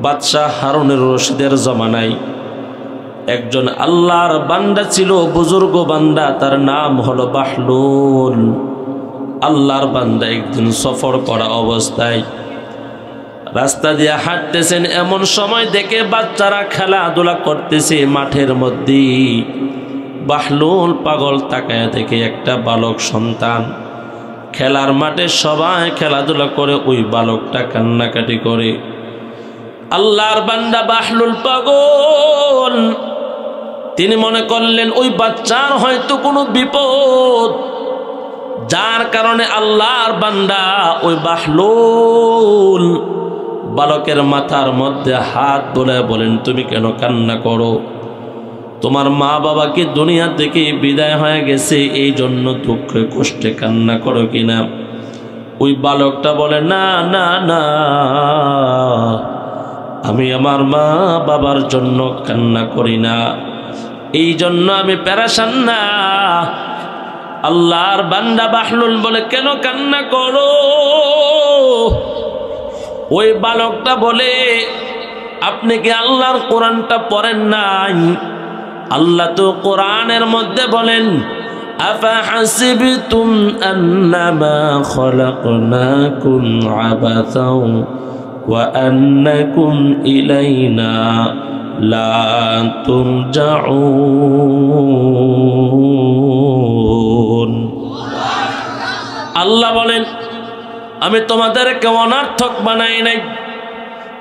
বাদশাহ হারুনের রশিদের জমানায় একজন আল্লাহর বান্দা ছিল, বুজুর্গ বান্দা, তার নাম হলো বাহলুল। আল্লাহর বান্দা একদিন সফর করা অবস্থায় রাস্তা দিয়ে হাঁটতেছেন, এমন সময় দেখে বাচ্চারা খেলাধুলা করতেছে মাঠের মধ্যে। বাহলুল পাগল তাকায় দেখে একটা বালক সন্তান খেলার মাঠে সবাই খেলাধুলা করে, ওই বালকটা কান্নাকাটি করে। আল্লাহর বান্দা বাহলুল পাগল, তিনি মনে করলেন ওই বাচ্চার হয়তো কোনো বিপদ, যার কারণে আল্লাহর বান্দা ওই বাহলুল বালকের মাথার মধ্যে হাত বোলায় বলেন, তুমি কেন কান্না করো? তোমার মা বাবা কি দুনিয়া থেকে বিদায় হয়ে গেছে, এই জন্য দুঃখে কষ্টে কান্না করো কিনা? ওই বালকটা বলে, না না না, আমি আমার মা বাবার জন্য কান্না করি না, এই জন্য আমি পেরেশান না। আল্লাহর বান্দা বাহলুল বলে, কেন কান্না করো? ওই বালকটা বলে, আপনি কি আল্লাহর কোরআনটা পড়েন নাই? আল্লাহ তো কোরআনের মধ্যে বলেন, আফা হাসিবতুম আন্নামা খলাকনাকুম আবাসাও ওয়া আন্নাকুম ইলাইনা লা তুরজাউন। আল্লাহ বলেন, আমি তোমাদেরকে অনার্থক বানাই নাই,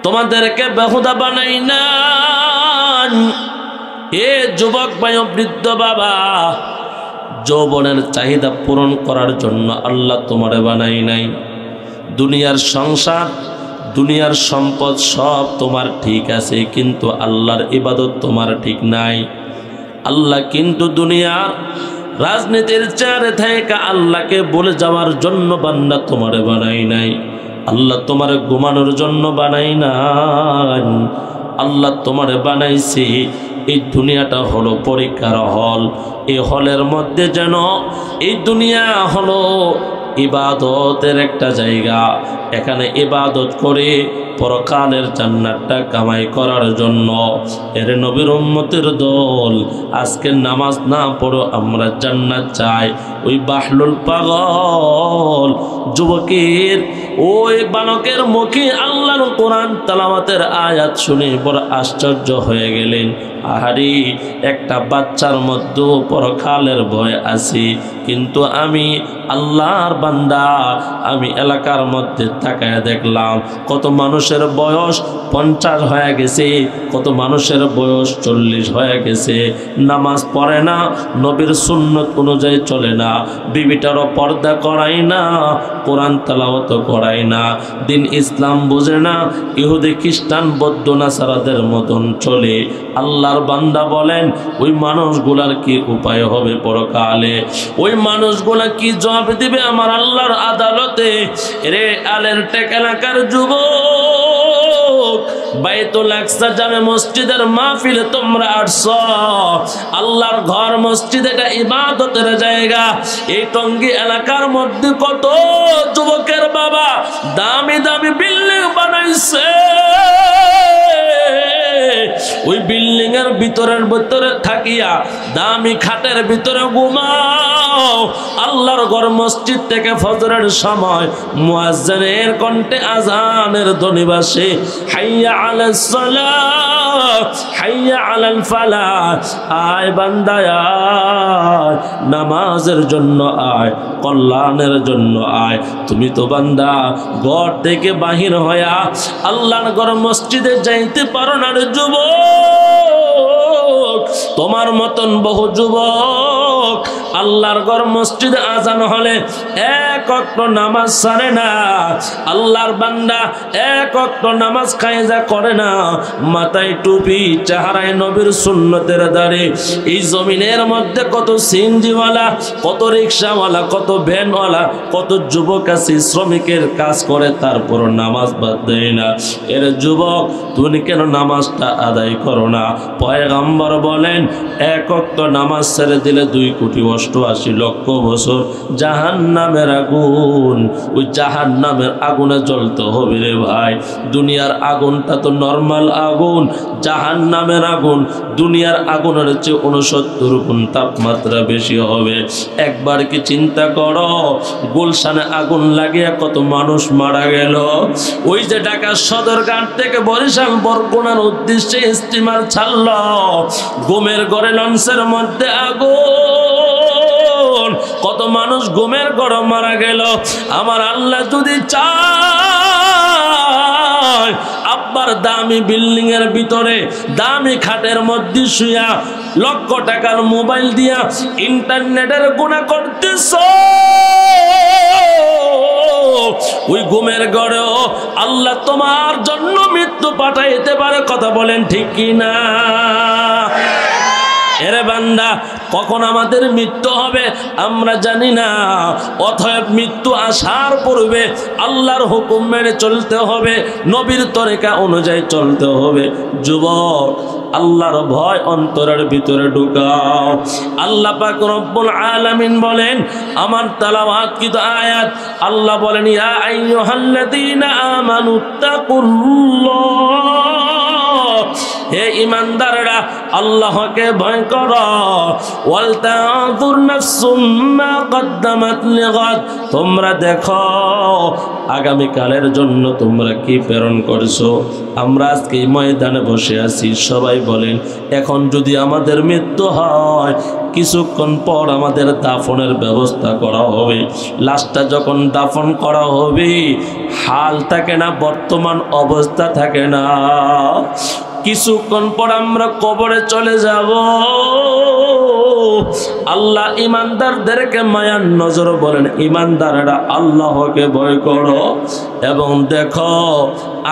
তোমাদেরকে বেহুদা বানাই নাই। এ যুবক ভাই, বৃদ্ধ বাবা, যৌবনের চাহিদা পূরণ করার জন্য আল্লাহ তোমারে বানাই নাই। দুনিয়ার সংসার, দুনিয়ার সম্পদ সব তোমার ঠিক আছে, কিন্তু আল্লাহর ইবাদত তোমার ঠিক নাই। আল্লাহ কিন্তু দুনিয়ার রাজনীতির চারে থেকে আল্লাহকে বলে যাওয়ার জন্য বান্দা তোমারে বানাই নাই। আল্লাহ তোমারে ঘুমানোর জন্য বানাই নাই। আল্লাহ তোমারে বানাইছে, এই দুনিয়াটা হলো পরীক্ষার হল। এই হলের মধ্যে যেন এই দুনিয়া হলো ইবাদতের একটা জায়গা, এখানে ইবাদত করে পরকালের জান্নাতটা কামাই করার জন্য। এর নবীর উম্মতের দল, আজকে নামাজ না পড়ো আমরা জান্নাত চাই। ওই বাহলুল পাগল যুবকের, ওই বালকের মুখে আল্লাহর কোরআন তেলাওয়াতের আয়াত শুনে বড় আশ্চর্য হয়ে গেলেন। আহারি, একটা বাচ্চার মধ্যে পরকালের ভয় আছে, কিন্তু আমি আল্লাহর বান্দা, আমি এলাকার মধ্যে তাকায় দেখলাম কত মানুষের বয়স 50 হয়ে গেছে, কত মানুষের বয়স 40 হয়ে গেছে, নামাজ পড়ে না, নবীর সুন্নত অনুযায়ী চলে না, বিবিটারও পর্দা করাই না, কোরআন তেলাওয়াত করাই না, দিন ইসলাম বোঝে না, ইহুদি খ্রিস্টান বৌদ্ধ নাসারাদের মতন চলে। আল্লাহর বান্দা বলেন, ওই মানুষগুলার কি উপায় হবে পরকালে? ওই মানুষগুলা কি জবাব দিবে আমার আল্লাহর আদালতে? রে আলের টেক এলাকার যুবক, বাইতুল আকসা জামে মসজিদের মাহফিলে তোমরা আসছো। আল্লাহর ঘর মসজিদ, এটা ইবাদতের জায়গা। এই টঙ্গী এলাকার মধ্যে কত যুবকের বাবা দামি দামি বিল্ডিং বানাইছে, ওই বিল্ডিং এর ভিতরে থাকিয়া দামি খাটের ভিতরে ঘুমাও। আল্লাহর ঘর মসজিদ থেকে ফজরের সময় মুয়াজ্জিনের কণ্ঠে আজানের ধ্বনি ভাসে, হাইয়া আলাস সালাহ, হাইয়া আলাল ফালাহ। আয় বান্দা আয়, নামাজের জন্য আয়, কল্যাণের জন্য আয়। তুমি তো বান্দা ঘর থেকে বাহির হইয়া আল্লাহর ঘর মসজিদে যাইতে পারো না রে যুবক। তোমার মতন বহু যুবক আল্লাহর ঘর মসজিদে আজান হলে এক ওয়াক্ত নামাজ ছাড়ে না। আল্লাহর বান্দা এক ওয়াক্ত নামাজ কায়েজা করে না, মাথায় টুপি, চেহারায় নবীর সুন্নতের দাড়ি। এই জমিনের মধ্যে কত সিএনজিওয়ালা, কত রিক্সাওয়ালা, কত ভ্যানওয়ালা, কত যুবক আছে শ্রমিকের কাজ করে, তারপর নামাজ বাদ দেয় না। এর যুবক, তুমি কেন নামাজটা আদায় করো না? পয়গম্বর বলেন, এক ওয়াক্ত নামাজ ছেড়ে দিলে 2 বছর জাহান্নামের আগুন, ওই জাহান্নামের আগুনে জ্বলতে হবে রে ভাই। দুনিয়ার আগুনটা তো নরমাল আগুন, জাহান্নামের আগুন দুনিয়ার আগুনের চেয়ে 69 গুণ তাপমাত্রা বেশি হবে। একবার কি চিন্তা করো, গুলশানে আগুন লাগিয়ে কত মানুষ মারা গেল। ওই যে ঢাকা সদরঘাট থেকে বরিশাল বরগুনার উদ্দেশ্যে স্টিমার ছাড়ল, ঘুমের ঘরে লঞ্চের মধ্যে আগুন, কত মানুষ ঘুমের ঘরে মারা গেল। আমার আল্লাহ যদি চায়, আব্বার দামি বিল্ডিং এর ভিতরে দামি খাটের মধ্যে শুয়া লক্ষ টাকার মোবাইল দিয়া ইন্টারনেটের গুনাহ করতেছ, ওই ঘুমের ঘরেও আল্লাহ তোমার জন্য মৃত্যু পাঠাইতে পারে। কথা বলেন ঠিক কি না? এরে বান্দা, কখন আমাদের মৃত্যু হবে আমরা জানি না, অতএব মৃত্যু আসার পূর্বে আল্লাহর হুকুম মেনে চলতে হবে, নবীর তরিকা অনুযায়ী চলতে হবে। যুবক, আল্লাহর ভয় অন্তরের ভিতরে ঢুকাও। আল্লাহ পাক রব্বুল আলামিন বলেন, আমার তেলাওয়াতকৃত আয়াত, আল্লাহ বলেন, ইয়া আইয়ুহাল্লাযীনা আমানুত্তাকুল্লাহ, হে ঈমানদাররা আল্লাহকে ভয় করো। ওয়াল তানজুর নাফসুম মা কদ্দামাত লিগাদ, তোমরা দেখো আগামী কালের জন্য তোমরা কি প্রেরণ করছো। আমরা আজকে এই ময়দানে বসে আছি, সবাই বলেন, এখন যদি আমাদের মৃত্যু হয়, কিছুক্ষণ পর আমাদের দাফনের ব্যবস্থা করা হবে। লাশটা যখন দাফন করা হবে, হাল থাকে না, বর্তমান অবস্থা থাকে না। কিছুক্ষণ পর আমরা কবরে চলে যাব। আল্লাহ ইমানদারদেরকে মায়ার নজর বলেন, ইমানদারেরা আল্লাহকে ভয় করো এবং দেখো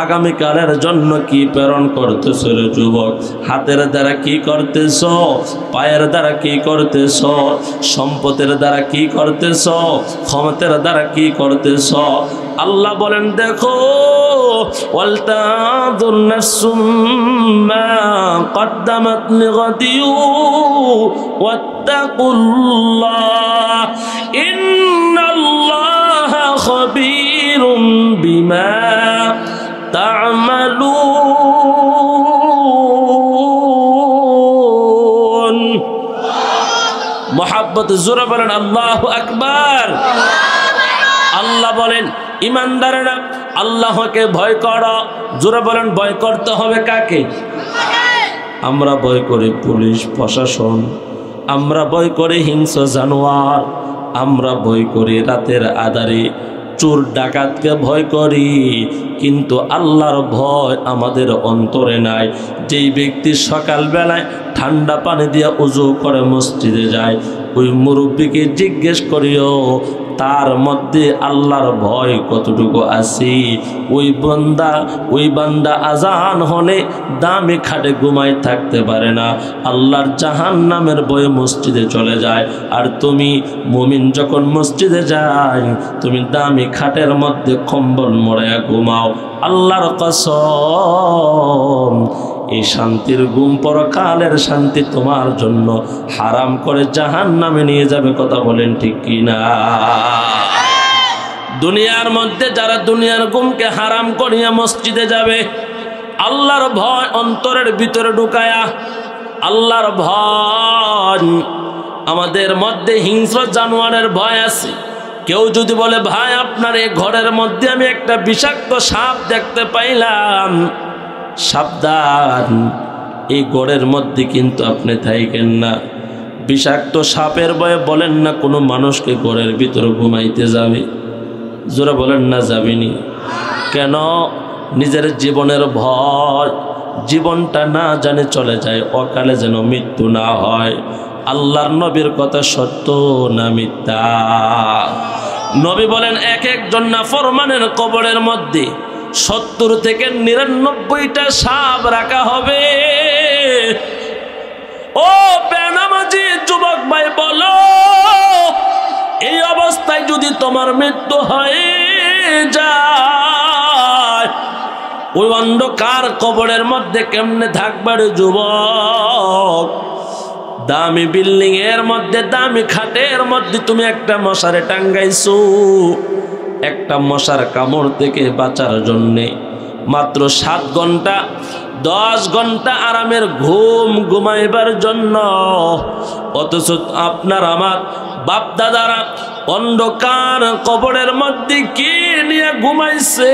আগামীকালের জন্য কি প্রেরণ করতেছ রে যুবক। হাতের দ্বারা কি করতেছ, পায়ের দ্বারা কি করতেছ, সম্পদের দ্বারা কি করতেছ, ক্ষমতার দ্বারা কি করতেছ। আল্লাহ বলেন, দেখো ওয়াল তানজুর নাফসুম মা কদ্দামাত লিগাদিউ ওয়াত্তাকুল্লাহ ইন্নাল্লাহা খাবীরুম বিমা তা'মালুন। মুহাব্বত জোরে বলেন আল্লাহু আকবার। আল্লাহ বলেন, ইমানদারেরা আল্লাহকে ভয় করো। জোরে বলেন, ভয় করতে হবে কাকে? আমরা ভয় করি পুলিশ প্রশাসন, আমরা ভয় করি হিংস্র জানোয়ার, আমরা ভয় করি রাতের আধারে চোর ডাকাতকে ভয় করি, কিন্তু আল্লাহর ভয় আমাদের অন্তরে নাই। যেই ব্যক্তি সকালবেলায় ঠান্ডা পানি দিয়ে উযু করে মসজিদে যায়, ওই মুরব্বীকে জিজ্ঞেস করিও তার মধ্যে আল্লাহর ভয় কতটুকু আছে। ওই বান্দা আজান হলে দামি খাটে ঘুমায় থাকতে পারে না, আল্লাহর জাহান্নামের ভয়ে মসজিদে চলে যায়। আর তুমি মুমিন যখন মসজিদে যায়, তুমি দামি খাটের মধ্যে কম্বল মোড়ায়া ঘুমাও। আল্লাহর কসম, এই শান্তির ঘুম পরকালের শান্তি তোমার জন্য হারাম করে জাহান্নামে নিয়ে যাবে। কথা বলেন ঠিক কি না? দুনিয়ার মধ্যে যারা দুনিয়ার ঘুমকে হারাম করিয়া মসজিদে যাবে, আল্লাহর ভয় অন্তরের ভিতরে ঢুকায়া, আল্লাহর ভয়, আমাদের মধ্যে হিংস্র জানোয়ারের ভয় আছে। কেউ যদি বলে, ভাই আপনার এই ঘরের মধ্যে আমি একটা বিষাক্ত সাপ দেখতে পাইলাম, সাবধান, এই ঘরের মধ্যে কিন্তু আপনি থাকেন না। বিষাক্ত সাপের ভয়ে বলেন না কোনো মানুষকে ঘরের ভিতরে ঘুমাইতে যাবে। জোরে বলেন না যাবেনি। কেন? নিজের জীবনের ভয়, জীবনটা না জানে চলে যায়, অকালে যেন মৃত্যু না হয়। আল্লাহর নবীর কথা সত্য না মিথ্যা? নবী বলেন, এক একজন নাফরমানের কবরের মধ্যে 70 থেকে 99টা সাপ রাখা হবে। ও বেনামাজি যুবক ভাই, বলো এই অবস্থায় যদি তোমার মৃত্যু হয়ে যায়, ওই অন্ধকার কবরের মধ্যে কেমনে থাকবে রে যুবক? দামি বিল্ডিং এর মধ্যে, দামি খাটের মধ্যে তুমি একটা মশারে টাঙ্গাইছো, একটা মশার কামড় থেকে বাঁচার জন্যে মাত্র 7 ঘন্টা 10 ঘন্টা আরামের ঘুম ঘুমাইবার জন্য। অথচ আপনার আমার বাপ দাদারা অন্ধকার কবরের মধ্যে কি নিয়ে ঘুমাইছে,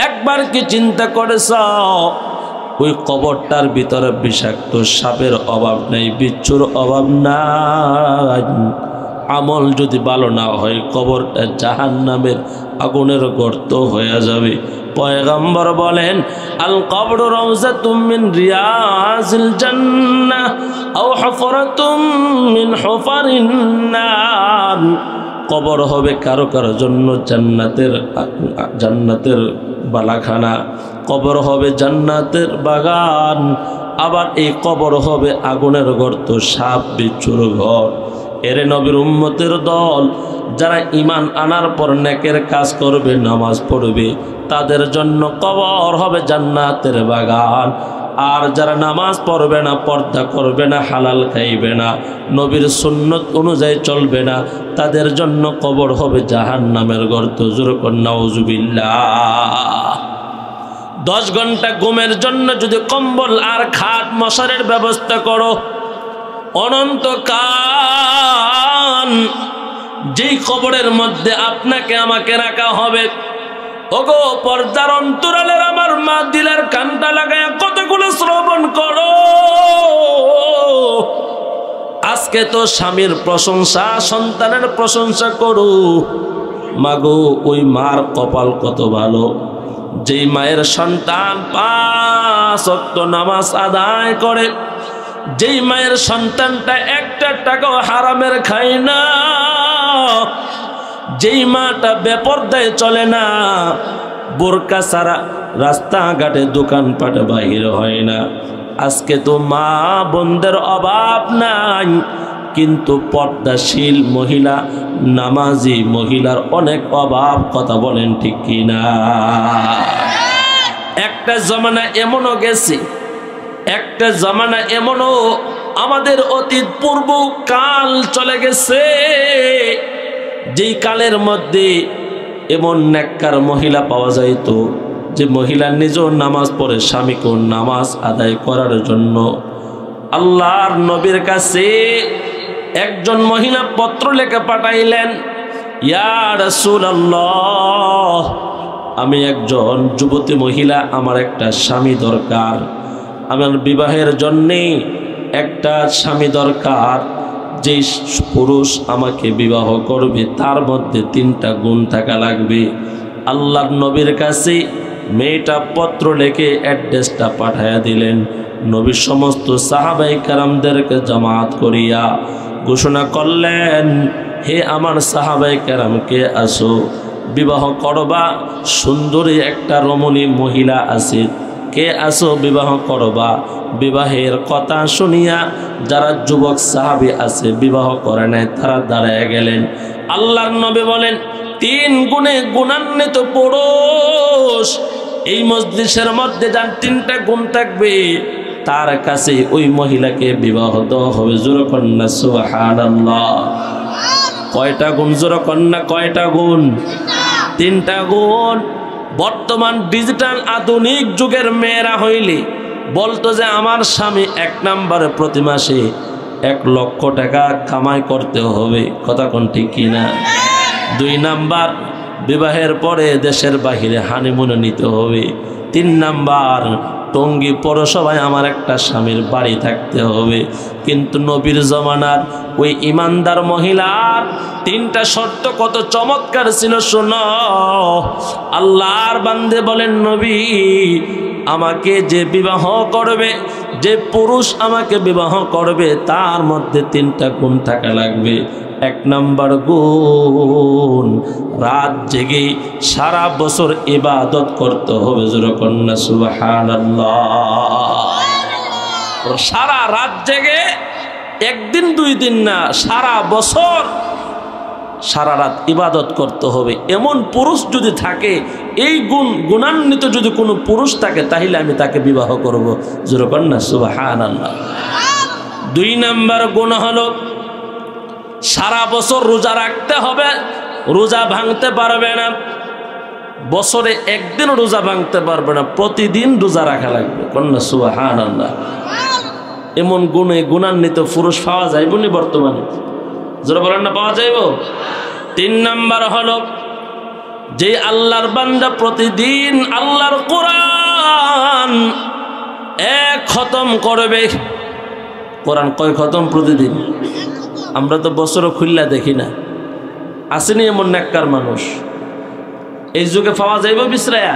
একবার কি চিন্তা করেছ? ওই কবরটার ভিতরে বিষাক্ত সাপের অভাব নেই, বিচ্ছুর অভাব নাই। আমল যদি ভালো না হয় কবরটা জাহান্নামের আগুনের গর্ত হয়ে যাবে। পয়গম্বর বলেন, আল কবরু রাউযাতুম মিন রিয়াজিল জান্নাহ আও হুফরাতুম মিন হুফারিন নার। কবর হবে কারো কারো জন্য জান্নাতের বালাখানা, কবর হবে জান্নাতের বাগান, আবার এই কবর হবে আগুনের গর্ত, সাপ বিচ্ছুর ঘর। এরে নবীর উম্মতের দল, যারা ঈমান আনার পর নেকের কাজ করবে, নামাজ পড়বে, তাদের জন্য কবর হবে জান্নাতের বাগান। আর যারা নামাজ পড়বে না, পর্দা করবে না, হালাল খাইবে না, নবীর সুন্নত অনুযায়ী চলবে না, তাদের জন্য কবর হবে জাহান্নামের গর্ত। জোরে কর নাউজুবিল্লাহ। 10 ঘন্টা ঘুমের জন্য যদি কম্বল আর খাট মশারের ব্যবস্থা করো, অনন্তকাল যেই কবরের মধ্যে আপনাকে আমাকে রাখা হবে, ওগো পর্দার অন্তরালের আমার মা দিলার কানটা লাগায় কতগুলো শ্রবণ করো। আজকে তো স্বামীর প্রশংসা, সন্তানের প্রশংসা করো। মাগো, ওই মার কপাল কত ভালো, যেই মায়ের সন্তান 5 ওয়াক্ত নামাজ আদায় করে, যেই মায়ের সন্তানটা একটা টাকাও হারামের খায় না, যেই মাটা বেপরদায় চলে না, বোরকা ছাড়া রাস্তাঘাটে দোকানপাটে বাহির হয় না। আজকে তো মা বোনদের অভাব নাই, কিন্তু পর্দাশীল মহিলা, নামাজি মহিলার অনেক অভাব। কথা বলেন ঠিক কিনা? একটা জমানা এমনও গেছে, একটা জমানা এমনও আমাদের অতীত পূর্ব কাল চলে গেছে, যেই কালের মধ্যে এমন নেককার মহিলা পাওয়া যাইত যে মহিলা নিজেও নামাজ পড়ে, স্বামীকেও নামাজ আদায় করার জন্য। আল্লাহর নবীর কাছে একজন মহিলা পত্র লেখা পাঠাইলেন, ইয়া রাসূলুল্লাহ, আমি একজন যুবতী মহিলা, আমার একটা স্বামী দরকার, আমার বিবাহের জন্যে একটা স্বামী দরকার। যে পুরুষ আমাকে বিবাহ করবে তার মধ্যে 3টা গুণ থাকা লাগবে। আল্লাহর নবীর কাছে মেয়েটা পত্র লিখে অ্যাড্রেসটা পাঠাইয়া দিলেন। নবী সমস্ত সাহাবায়ে কেরামদেরকে জামাত করিয়া ঘোষণা করলেন, হে আমার সাহাবায়ে কেরাম, কে আসো, বিবাহ করবা, সুন্দরী একটা রমণী মহিলা আছে, কে আসো বিবাহ করবা। বিবাহের কথা শুনিয়া যারা যুবক সাহাবী আছে বিবাহ করে নাই, তারা দাঁড়ায় গেলেন। আল্লাহর নবী বলেন, 3 গুণে গুণান্বিত পুরুষ এই মজলিসের মধ্যে যার 3টা গুণ থাকবে, তার কাছে ওই মহিলাকে বিবাহ দেওয়া হবে। জোরে কন্যা সুবহানাল্লাহ। কয়টা গুণ? জোরে কন্যা কয়টা গুণ? 3টা গুণ। বর্তমান ডিজিটাল আধুনিক যুগের মেয়েরা হইলে বলতো যে আমার স্বামী 1 নম্বরে প্রতি মাসে 1 লক্ষ টাকা কামাই করতে হবে। কথা কোন ঠিক কিনা? 2 নাম্বার, বিবাহের পরে দেশের বাহিরে হানিমুনে নিতে হবে। 3 নাম্বার, টঙ্গী পৌরসভায় আমার একটা স্বামীর বাড়ি থাকতে হবে। কিন্তু নবীর জমানার ওই ইমানদার মহিলার 3টা শর্ত কত চমৎকার ছিল শোনো। আল্লাহর বান্দে বলেন, নবী আমাকে যে বিবাহ করবে, যে পুরুষ আমাকে বিবাহ করবে, তার মধ্যে 3টা গুণ থাকা লাগবে। 1 নম্বর গুণ, রাত জেগে সারা বছর ইবাদত করতে হবে। জোরে কন্যা সুবহানাল্লাহ। সারা রাত জেগে, 1 দিন 2 দিন না, সারা বছর সারা রাত ইবাদত করতে হবে, এমন পুরুষ যদি থাকে, এই গুণান্বিত যদি কোনো পুরুষ থাকে, তাহলে আমি তাকে বিবাহ করব। জোরে বলেন না সুবহানাল্লাহ। 2 নাম্বার গুণ হলো সারা বছর রোজা রাখতে হবে, রোজা ভাঙতে পারবে না, বছরে একদিন রোজা ভাঙতে পারবে না, প্রতিদিন রোজা রাখা লাগবে। কন্যা সুবহানাল্লাহ। এমন গুণান্বিত পুরুষ পাওয়া যাইব নি বর্তমানে? যারা বলেন না পাওয়া যাইব। 3 নাম্বার হলো যে আল্লাহর বান্দা প্রতিদিন আল্লাহর কোরআন 1 খতম করবে। কোরআন কয় খতম প্রতিদিন? আমরা তো বছরও খুললা দেখি না। আসেনি এমন নেককার মানুষ? এই যুগে পাওয়া যাইব বিশ্রায়া?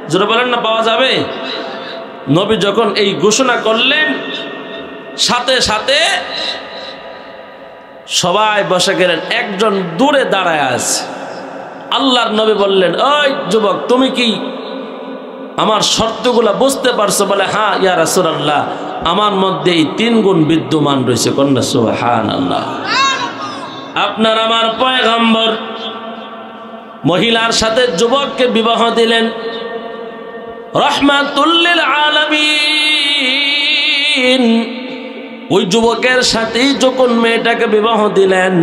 যারা বলেন না পাওয়া যাবে? নবী যখন এই ঘোষণা করলেন, সাথে সাথে সবাই বসে গেলেন, একজন দূরে দাঁড়ায় আছে। আল্লাহর নবী বললেন, ওই যুবক, তুমি কি আমার শর্তগুলা বুঝতে পারছো? বলে, হ্যাঁ ইয়া রাসূলুল্লাহ, আমার মধ্যে এই 3 গুণ বিদ্যমান রয়েছে। কন্যা সুবহানাল্লাহ। আপনার আমার পয়গম্বর মহিলার সাথে যুবককে বিবাহ দিলেন, রাহমাতুল লিল আলামিন। ওই যুবকের সাথেই যখন মেয়েটাকে বিবাহ দিলেন,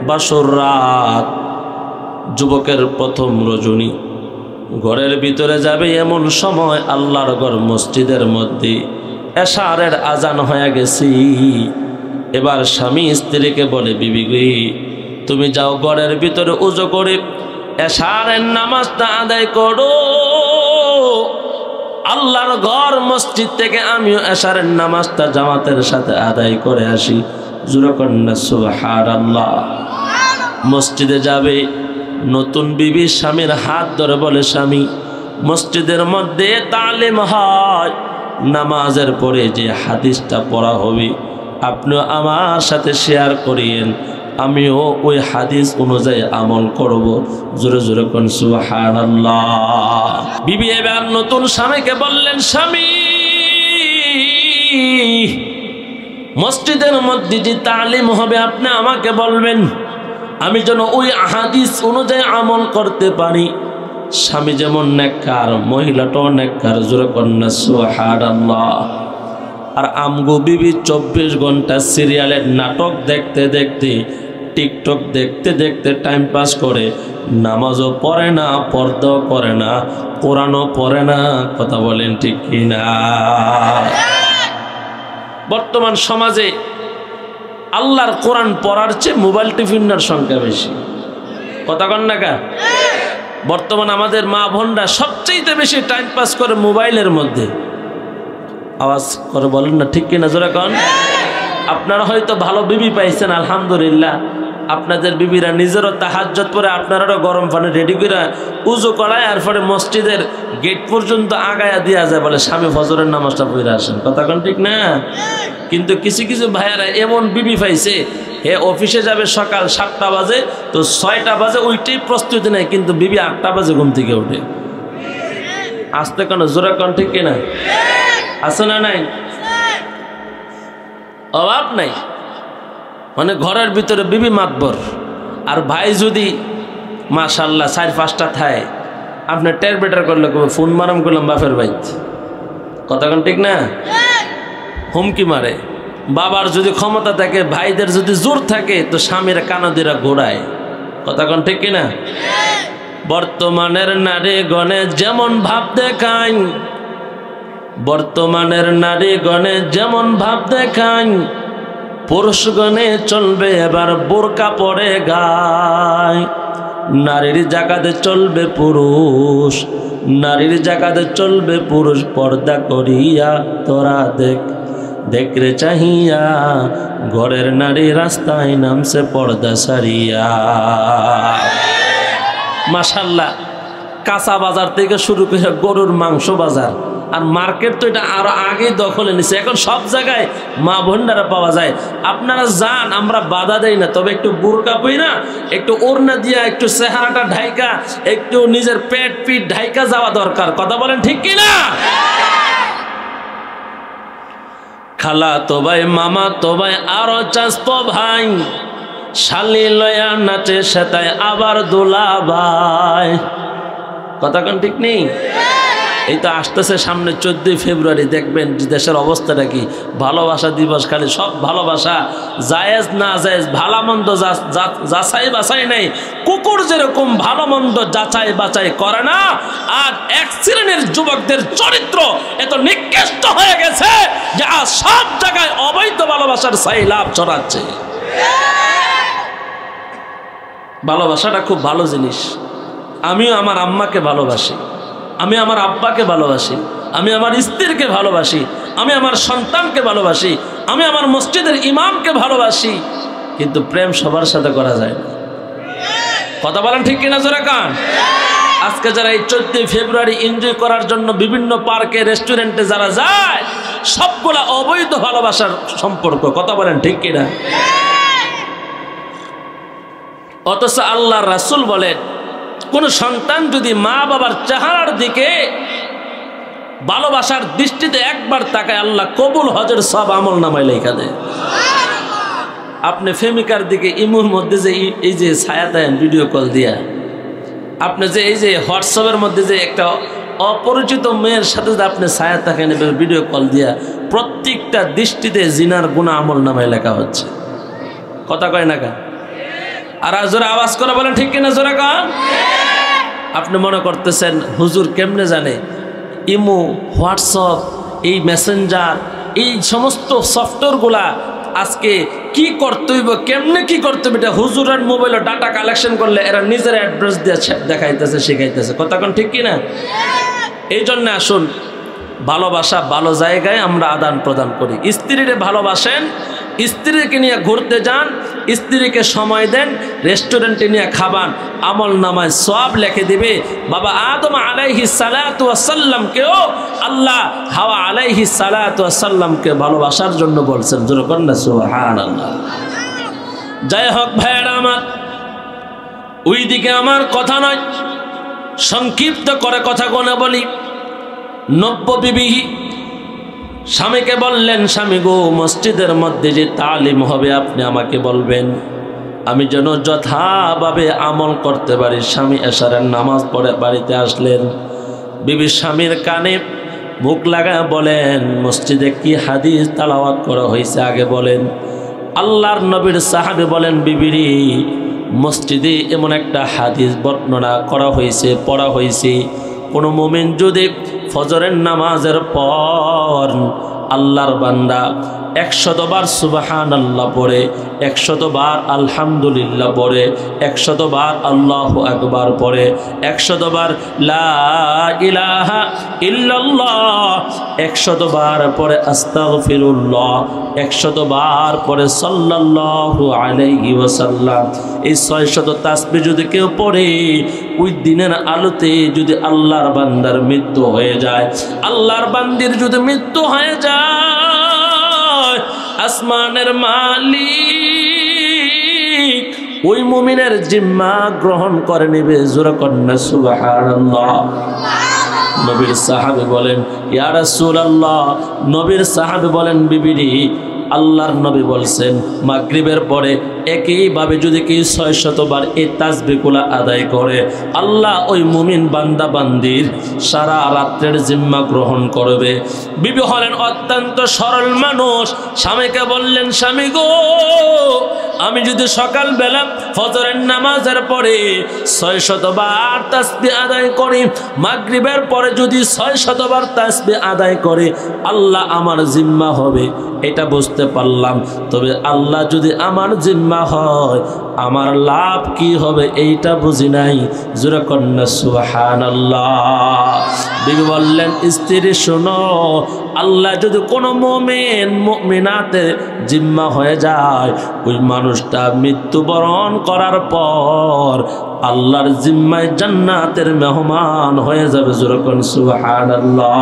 বাসর রাত, যুবকের প্রথম রজনী, ঘরের ভিতরে যাবে এমন সময় আল্লাহর ঘর মসজিদের মধ্যে এশারের আজান হয়ে গেছি। এবার স্বামী স্ত্রীকে বলে, বিবি গো, তুমি যাও ঘরের ভিতরে ওযু করে এশারের নামাজটা আদায় করো। আল্লাহর ঘর মসজিদ থেকে আমিও এশারের নামাজটা জামাতের সাথে আদায় করে আসি। জোরে কন্যা সুবহানাল্লাহ। মসজিদে যাবে, নতুন বিবি স্বামীর হাত ধরে বলে, স্বামী, মসজিদের মধ্যে তালিম হয়, নামাজের পরে যে হাদিসটা পড়া হবে আপনিও আমার সাথে শেয়ার করিয়েন, আমিও ওই হাদিস অনুযায়ী আমল করব। জোরে জোরে কোন সুবহানাল্লাহ। বিবি এবার নতুন স্বামীকে বললেন, স্বামী, মসজিদের মধ্যে যে তালিম হবে আপনি আমাকে বলবেন, আমি যেন ওই হাদিস অনুযায়ী আমল করতে পারি। স্বামী যেমন নেককার, মহিলাটাও নেককার। জোরে কন্যা সুবহানাল্লাহ। আর আমগো বিবি 24 ঘন্টা সিরিয়ালের নাটক দেখতে দেখতে, টিকটক দেখতে দেখতে টাইম পাস করে, নামাজও পড়ে না, পর্দাও করে না, কোরআনও পড়ে না। কথা বলেন ঠিক কিনা? বর্তমান সমাজে আল্লাহর কোরআন পড়ার চেয়ে মোবাইল টিফিনের সংখ্যা বেশি। কথা কন না কা? বর্তমান আমাদের মা বোনরা সবচেয়ে বেশি টাইম পাস করে মোবাইলের মধ্যে। আওয়াজ করে বলেন না ঠিক কিনা? জোরে কন। আপনারা হয়তো ভালো বিবি পাইছেন, আলহামদুলিল্লাহ। আপনাদের বিবিরা নিজেরও তাহাজ্জুদ পড়ে, আপনারাও গরম পানি রেডি করে উজু করায়, আর পরে মসজিদের গেট পর্যন্ত আগায়া দিয়া যায়, বলে স্বামী ফজরের নামাজটা পড়ে আসেন। কথা কন ঠিক না? কিন্তু কিছু কিছু ভাইয়ারা এমন বিবি পাইছে, হে অফিসে যাবে সকাল 7টা বাজে, তো 6টা বাজে ওইটাই প্রস্তুতি নেয়, কিন্তু বিবি 8টা বাজে ঘুম থেকে ওঠে। আসতে কেন? জোরে কন ঠিক কিনা? আছে না নাই? অভাব নাই। মানে ঘরের ভিতরে বিবি মাতবর, আর ভাই যদি মাশাআল্লাহ 4-5টা থায়, আপনি টের বেটার করলে ফোন মারাম করলাম বাপের বাইত। কথা কোন ঠিক না? হুমকি মারে। বাবার যদি ক্ষমতা থাকে, ভাইদের যদি জোর থাকে, তো স্বামীর কানদিরা ঘোড়ায়। কথা কোন ঠিক কিনা? বর্তমানের নারী গণে যেমন ভাব দেখায়, বর্তমানের নারী গণে যেমন ভাব দেখায়, পুরুষগণে চলবে এবার বোরকা পরে গায়। নারীর জায়গাতে চলবে পুরুষ, নারীর জায়গাতে চলবে পুরুষ। পর্দা করিয়া তোরা দেখ, দেখরে চাহিয়া, ঘরের নারী রাস্তায় নামছে পর্দা সারিয়া। মাশাআল্লাহ, কাঁচা বাজার থেকে শুরু করে গরুর মাংস বাজার, আর মার্কেট তো এটা আরো আগে দখলে নিছে। এখন সব জায়গায় মা বোনরা পাওয়া যায়। আপনারা যান, আমরা বাধা দেই না, তবে একটু বোরকা পই না, একটু ওড়না দিয়া, একটু চেহারাটা ঢাইকা, একটু নিজের পেট পিঠ ঢাইকা যাওয়া দরকার। কথা বলেন ঠিক কিনা? খালা তো ভাই, মামা তো ভাই, আরো চাচতো ভাই, শালি লয়া নাচে সেটাই আবার দুলাভাই। কথা কোন ঠিক নেই? এই তো আসতেছে সামনে 14 ফেব্রুয়ারি, দেখবেন দেশের অবস্থাটা কি। ভালোবাসা দিবস, খালি সব ভালোবাসা, জায়েজ না জায়েজ, ভালো মন্দ যাচাই বাছাই নেই। কুকুর যেরকম ভালো মন্দ যাচাই বাছাই করে না, আর এক শ্রেণীর যুবকদের চরিত্র এত নিকৃষ্ট হয়ে গেছে যে আজ সব জায়গায় অবৈধ ভালোবাসার সাইলাভ ছড়াচ্ছে। ভালোবাসাটা খুব ভালো জিনিস। আমিও আমার আম্মাকে ভালোবাসি, আমি আমার আব্বাকে ভালোবাসি, আমি আমার স্ত্রীকে ভালোবাসি, আমি আমার সন্তানকে ভালোবাসি, আমি আমার মসজিদের ইমামকে ভালোবাসি, কিন্তু প্রেম সবার সাথে করা যায় না। কথা বলেন ঠিক কিনা জোরে কান? আজকে যারা এই 14 ফেব্রুয়ারি এনজয় করার জন্য বিভিন্ন পার্কে রেস্টুরেন্টে যারা যায়, সবগুলা অবৈধ ভালোবাসার সম্পর্ক। কথা বলেন ঠিক কিনা? অথচ আল্লাহর রাসূল বলেন, কোন সন্তান যদি মা বাবার চেহারার দিকে ভালোবাসার দৃষ্টিতে একবার তাকায়, আল্লাহ কবুল হজের সব আমল নামায় লেখা দেয়। আপনি প্রেমিকার দিকে ইমুর মধ্যে যে এই যে ছায়া দেন ভিডিও কল দিয়া, আপনি যে এই যে হোয়াটসঅ্যাপের মধ্যে যে একটা অপরিচিত মেয়ের সাথে যে আপনি ছায়া থাকেন ভিডিও কল দিয়া, প্রত্যেকটা দৃষ্টিতে জিনার গুনাহ আমল নামায় লেখা হচ্ছে। কথা কয় না কেন? আর জোরে আওয়াজ করে বলেন ঠিক কিনা জোরে কান? আপনি মনে করতেছেন হুজুর কেমনে জানে? ইমো, হোয়াটসঅ্যাপ, এই মেসেঞ্জার, এই সমস্ত সফটওয়্যারগুলা আজকে কি করতে হইব, কেমনে কি করতে হবে, এটা হুজুরের মোবাইলে ডাটা কালেকশন করলে এরা নিজের অ্যাড্রেস দিয়ে দেখাইতেছে, শিখাইতেছে। কথা কোন ঠিক কিনা? এই জন্য আসুন ভালোবাসা ভালো জায়গায় আমরা আদান প্রদান করি। স্ত্রীরে ভালোবাসেন, স্ত্রীকে নিয়ে ঘুরতে যান, স্ত্রীকে সময় দেন, রেস্টুরেন্টে নিয়ে খাবান, আমল নামায় সওয়াব লিখে দিবে। বাবা আদম আলাইহিস সালাতু ওয়াস সালামকেও আল্লাহ হাওয়া আলাইহিস সালাতু ওয়াস সালামকে ভালোবাসার জন্য বলছেন। জোরে কর না সুবহানাল্লাহ। যাই হোক ভাইরা আমার, ওই দিকে আমার কথা নয়, সংক্ষিপ্ত করে কথা কোনে বলি। নব্য বিবি স্বামীকে বললেন, স্বামী গো, মসজিদের মধ্যে যে তালিম হবে আপনি আমাকে বলবেন, আমি যেন যথাভাবে আমল করতে পারি। স্বামী এশারের নামাজ পড়ে বাড়িতে আসলেন। বিবি স্বামীর কানে মুখ লাগায় বলেন, মসজিদে কি হাদিস তেলাওয়াত করা হয়েছে আগে বলেন। আল্লাহর নবীর সাহাবী বলেন, বিবিরি, মসজিদে এমন একটা হাদিস বর্ণনা করা হয়েছে, পড়া হয়েছে, কোনো মুমিন যদি ফজরের নামাজের পর আল্লাহর বান্দা 100 বার সুবহানাল্লাহ পড়ে, 100 বার আলহামদুলিল্লাহ পড়ে, 100 বার আল্লাহু আকবার পড়ে, 100 বার লা ইলাহা ইল্লাল্লাহ, 100 বার পড়ে আস্তাগফিরুল্লাহ, 100 বার পড়ে সাল্লাল্লাহু আলাইহি ওয়াসাল্লাম, এই 600 তাসবিহ যদি কেউ পড়ে, ওই দিনের আলোতে যদি আল্লাহর বান্দার মৃত্যু হয়ে যায়, আল্লাহর বান্দির যদি মৃত্যু হয়ে যায়, আসমানের মালিক ওই মুমিনের জিম্মা গ্রহণ করে নেবে। জোরে কন্যা সুবহানাল্লাহ। নবীর সাহাবী বলেন, ইয়া রাসূলুল্লাহ, নবীর সাহাবী বলেন, বিবিরি, আল্লাহর নবী বলছেন মাগরিবের পরে একইভাবে যদি কেউ 600 বার এই তাসবিহগুলো আদায় করে, আল্লাহ ওই মুমিন বান্দা বান্দির সারা রাত্রের জিম্মা গ্রহণ করবে। বিবি হলেন অত্যন্ত সরল মানুষ। স্বামীকে বললেন, স্বামী গো, আমি যদি সকালবেলা ফজরের নামাজের পরে 600 বার তাসবিহ আদায় করি, মাগরিবের পরে যদি 600 বার তাসবিহ আদায় করে, আল্লাহ আমার জিম্মা হবে, এটা বুঝতে পারলাম। তবে আল্লাহ যদি আমার জিম্মা হয়, আমার লাভ কি হবে এইটা বুঝি নাই। জোরে কন্যা সুবহানাল্লাহ। বিবি বললেন, স্ত্রী শোনো, আল্লাহ যদি কোনো মুমিন মুমিনাতে জিম্মা হয়ে যায়, ওই মানুষটা মৃত্যুবরণ করার পর আল্লাহর জিম্মায় জান্নাতের মেহমান হয়ে যাবে। জোরে কন্যা সুবহানাল্লাহ।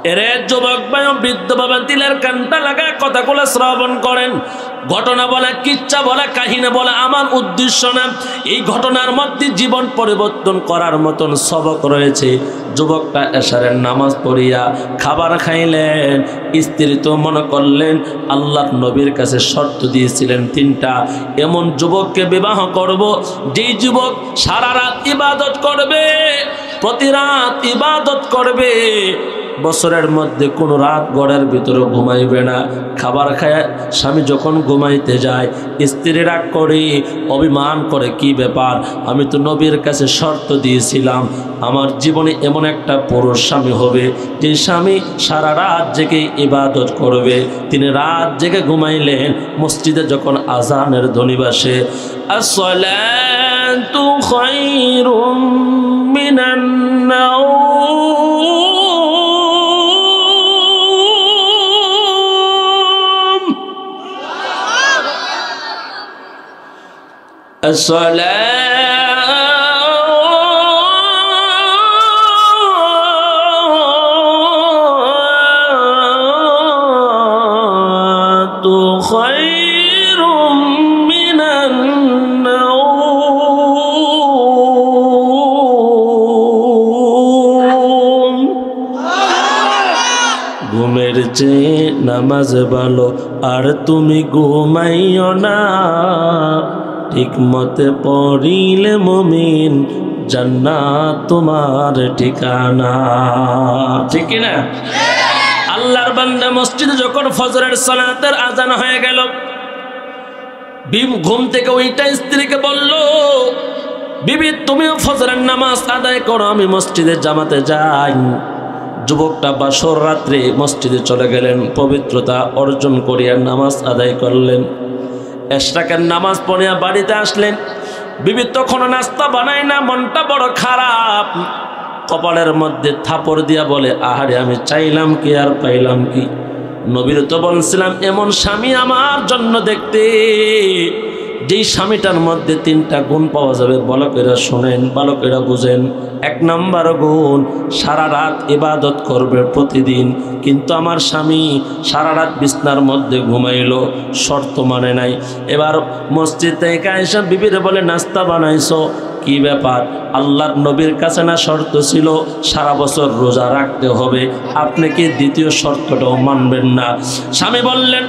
এরে যুবক ভাই ও বৃদ্ধ বাবা, দিলের কানটা লাগায় কথাগুলো শ্রবণ করেন। ঘটনা বলে, কিচ্ছা বলে, কাহিনী বলে আমার উদ্দেশ্য না। এই ঘটনার মধ্যে জীবন পরিবর্তন করার মতন সবক রয়েছে। যুবকটা এশারের নামাজ পড়িয়া খাবার খাইলেন। স্ত্রী তো মনে করলেন, আল্লাহর নবীর কাছে শর্ত দিয়েছিলেন 3টা, এমন যুবককে বিবাহ করব যেই যুবক সারা রাত ইবাদত করবে, প্রতি রাত ইবাদত করবে, বছরের মধ্যে কোনো রাত ঘরের ভিতরে ঘুমাইবে না। খাবার খায় স্বামী যখন ঘুমাইতে যায়, স্ত্রী রাগ করে, অভিমান করে, কি ব্যাপার, আমি তো নবীর কাছে শর্ত দিয়েছিলাম আমার জীবনে এমন একটা পুরুষ স্বামী হবে যে স্বামী সারা রাত জেগে ইবাদত করবে। তিনি রাত জেগে ঘুমাইলেন। মসজিদে যখন আজানের ধ্বনি বাজে, আসসালাতু খায়রুম মিনান নাওম, আসসালাতু খায়রুম মিনান নাওম। ঘুমের চেয়ে নামাজ ভালো, আর তুমি ঘুমাইও না। ঠিক মতে পড়িলে মুমিন, জান্নাত তোমার ঠিকানা। ঠিক কিনা? আল্লাহর বান্দা মসজিদে যখন ফজরের সালাতের আজান হয়ে গেল, ঘুম থেকে ওইটা স্ত্রীকে বলল, বিবি তুমিও ফজরের নামাজ আদায় করো, আমি মসজিদে জামাতে যাই। যুবকটা বাসর রাত্রে মসজিদে চলে গেলেন, পবিত্রতা অর্জন করিয়া নামাজ আদায় করলেন। এশরাকের নামাজ পড়িয়া বাড়িতে আসলেন। বিবি তখনও নাস্তা বানায় না, মনটা বড় খারাপ। কপালের মধ্যে থাপড় দিয়া বলে, আহারে আমি চাইলাম কি আর পাইলাম কি। নবীর তো বলছিলাম এমন স্বামী আমার জন্য দেখতে, যেই স্বামীটার মধ্যে 3টা গুণ পাওয়া যাবে। ভালো করে শোনেন, ভালো করে বুঝেন। 1 নম্বর গুণ, সারা রাত ইবাদত করবে প্রতিদিন। কিন্তু আমার স্বামী সারা রাত বিছনার মধ্যে ঘুমাইল, শর্ত মানে নাই। এবার মসজিদ থেকে এসে বিবিরে বলে, নাস্তা বানাইছো, কি ব্যাপার? আল্লাহর নবীর কাছে না শর্ত ছিল সারা বছর রোজা রাখতে হবে, আপনি কি দ্বিতীয় শর্তটাও মানবেন না? স্বামী বললেন,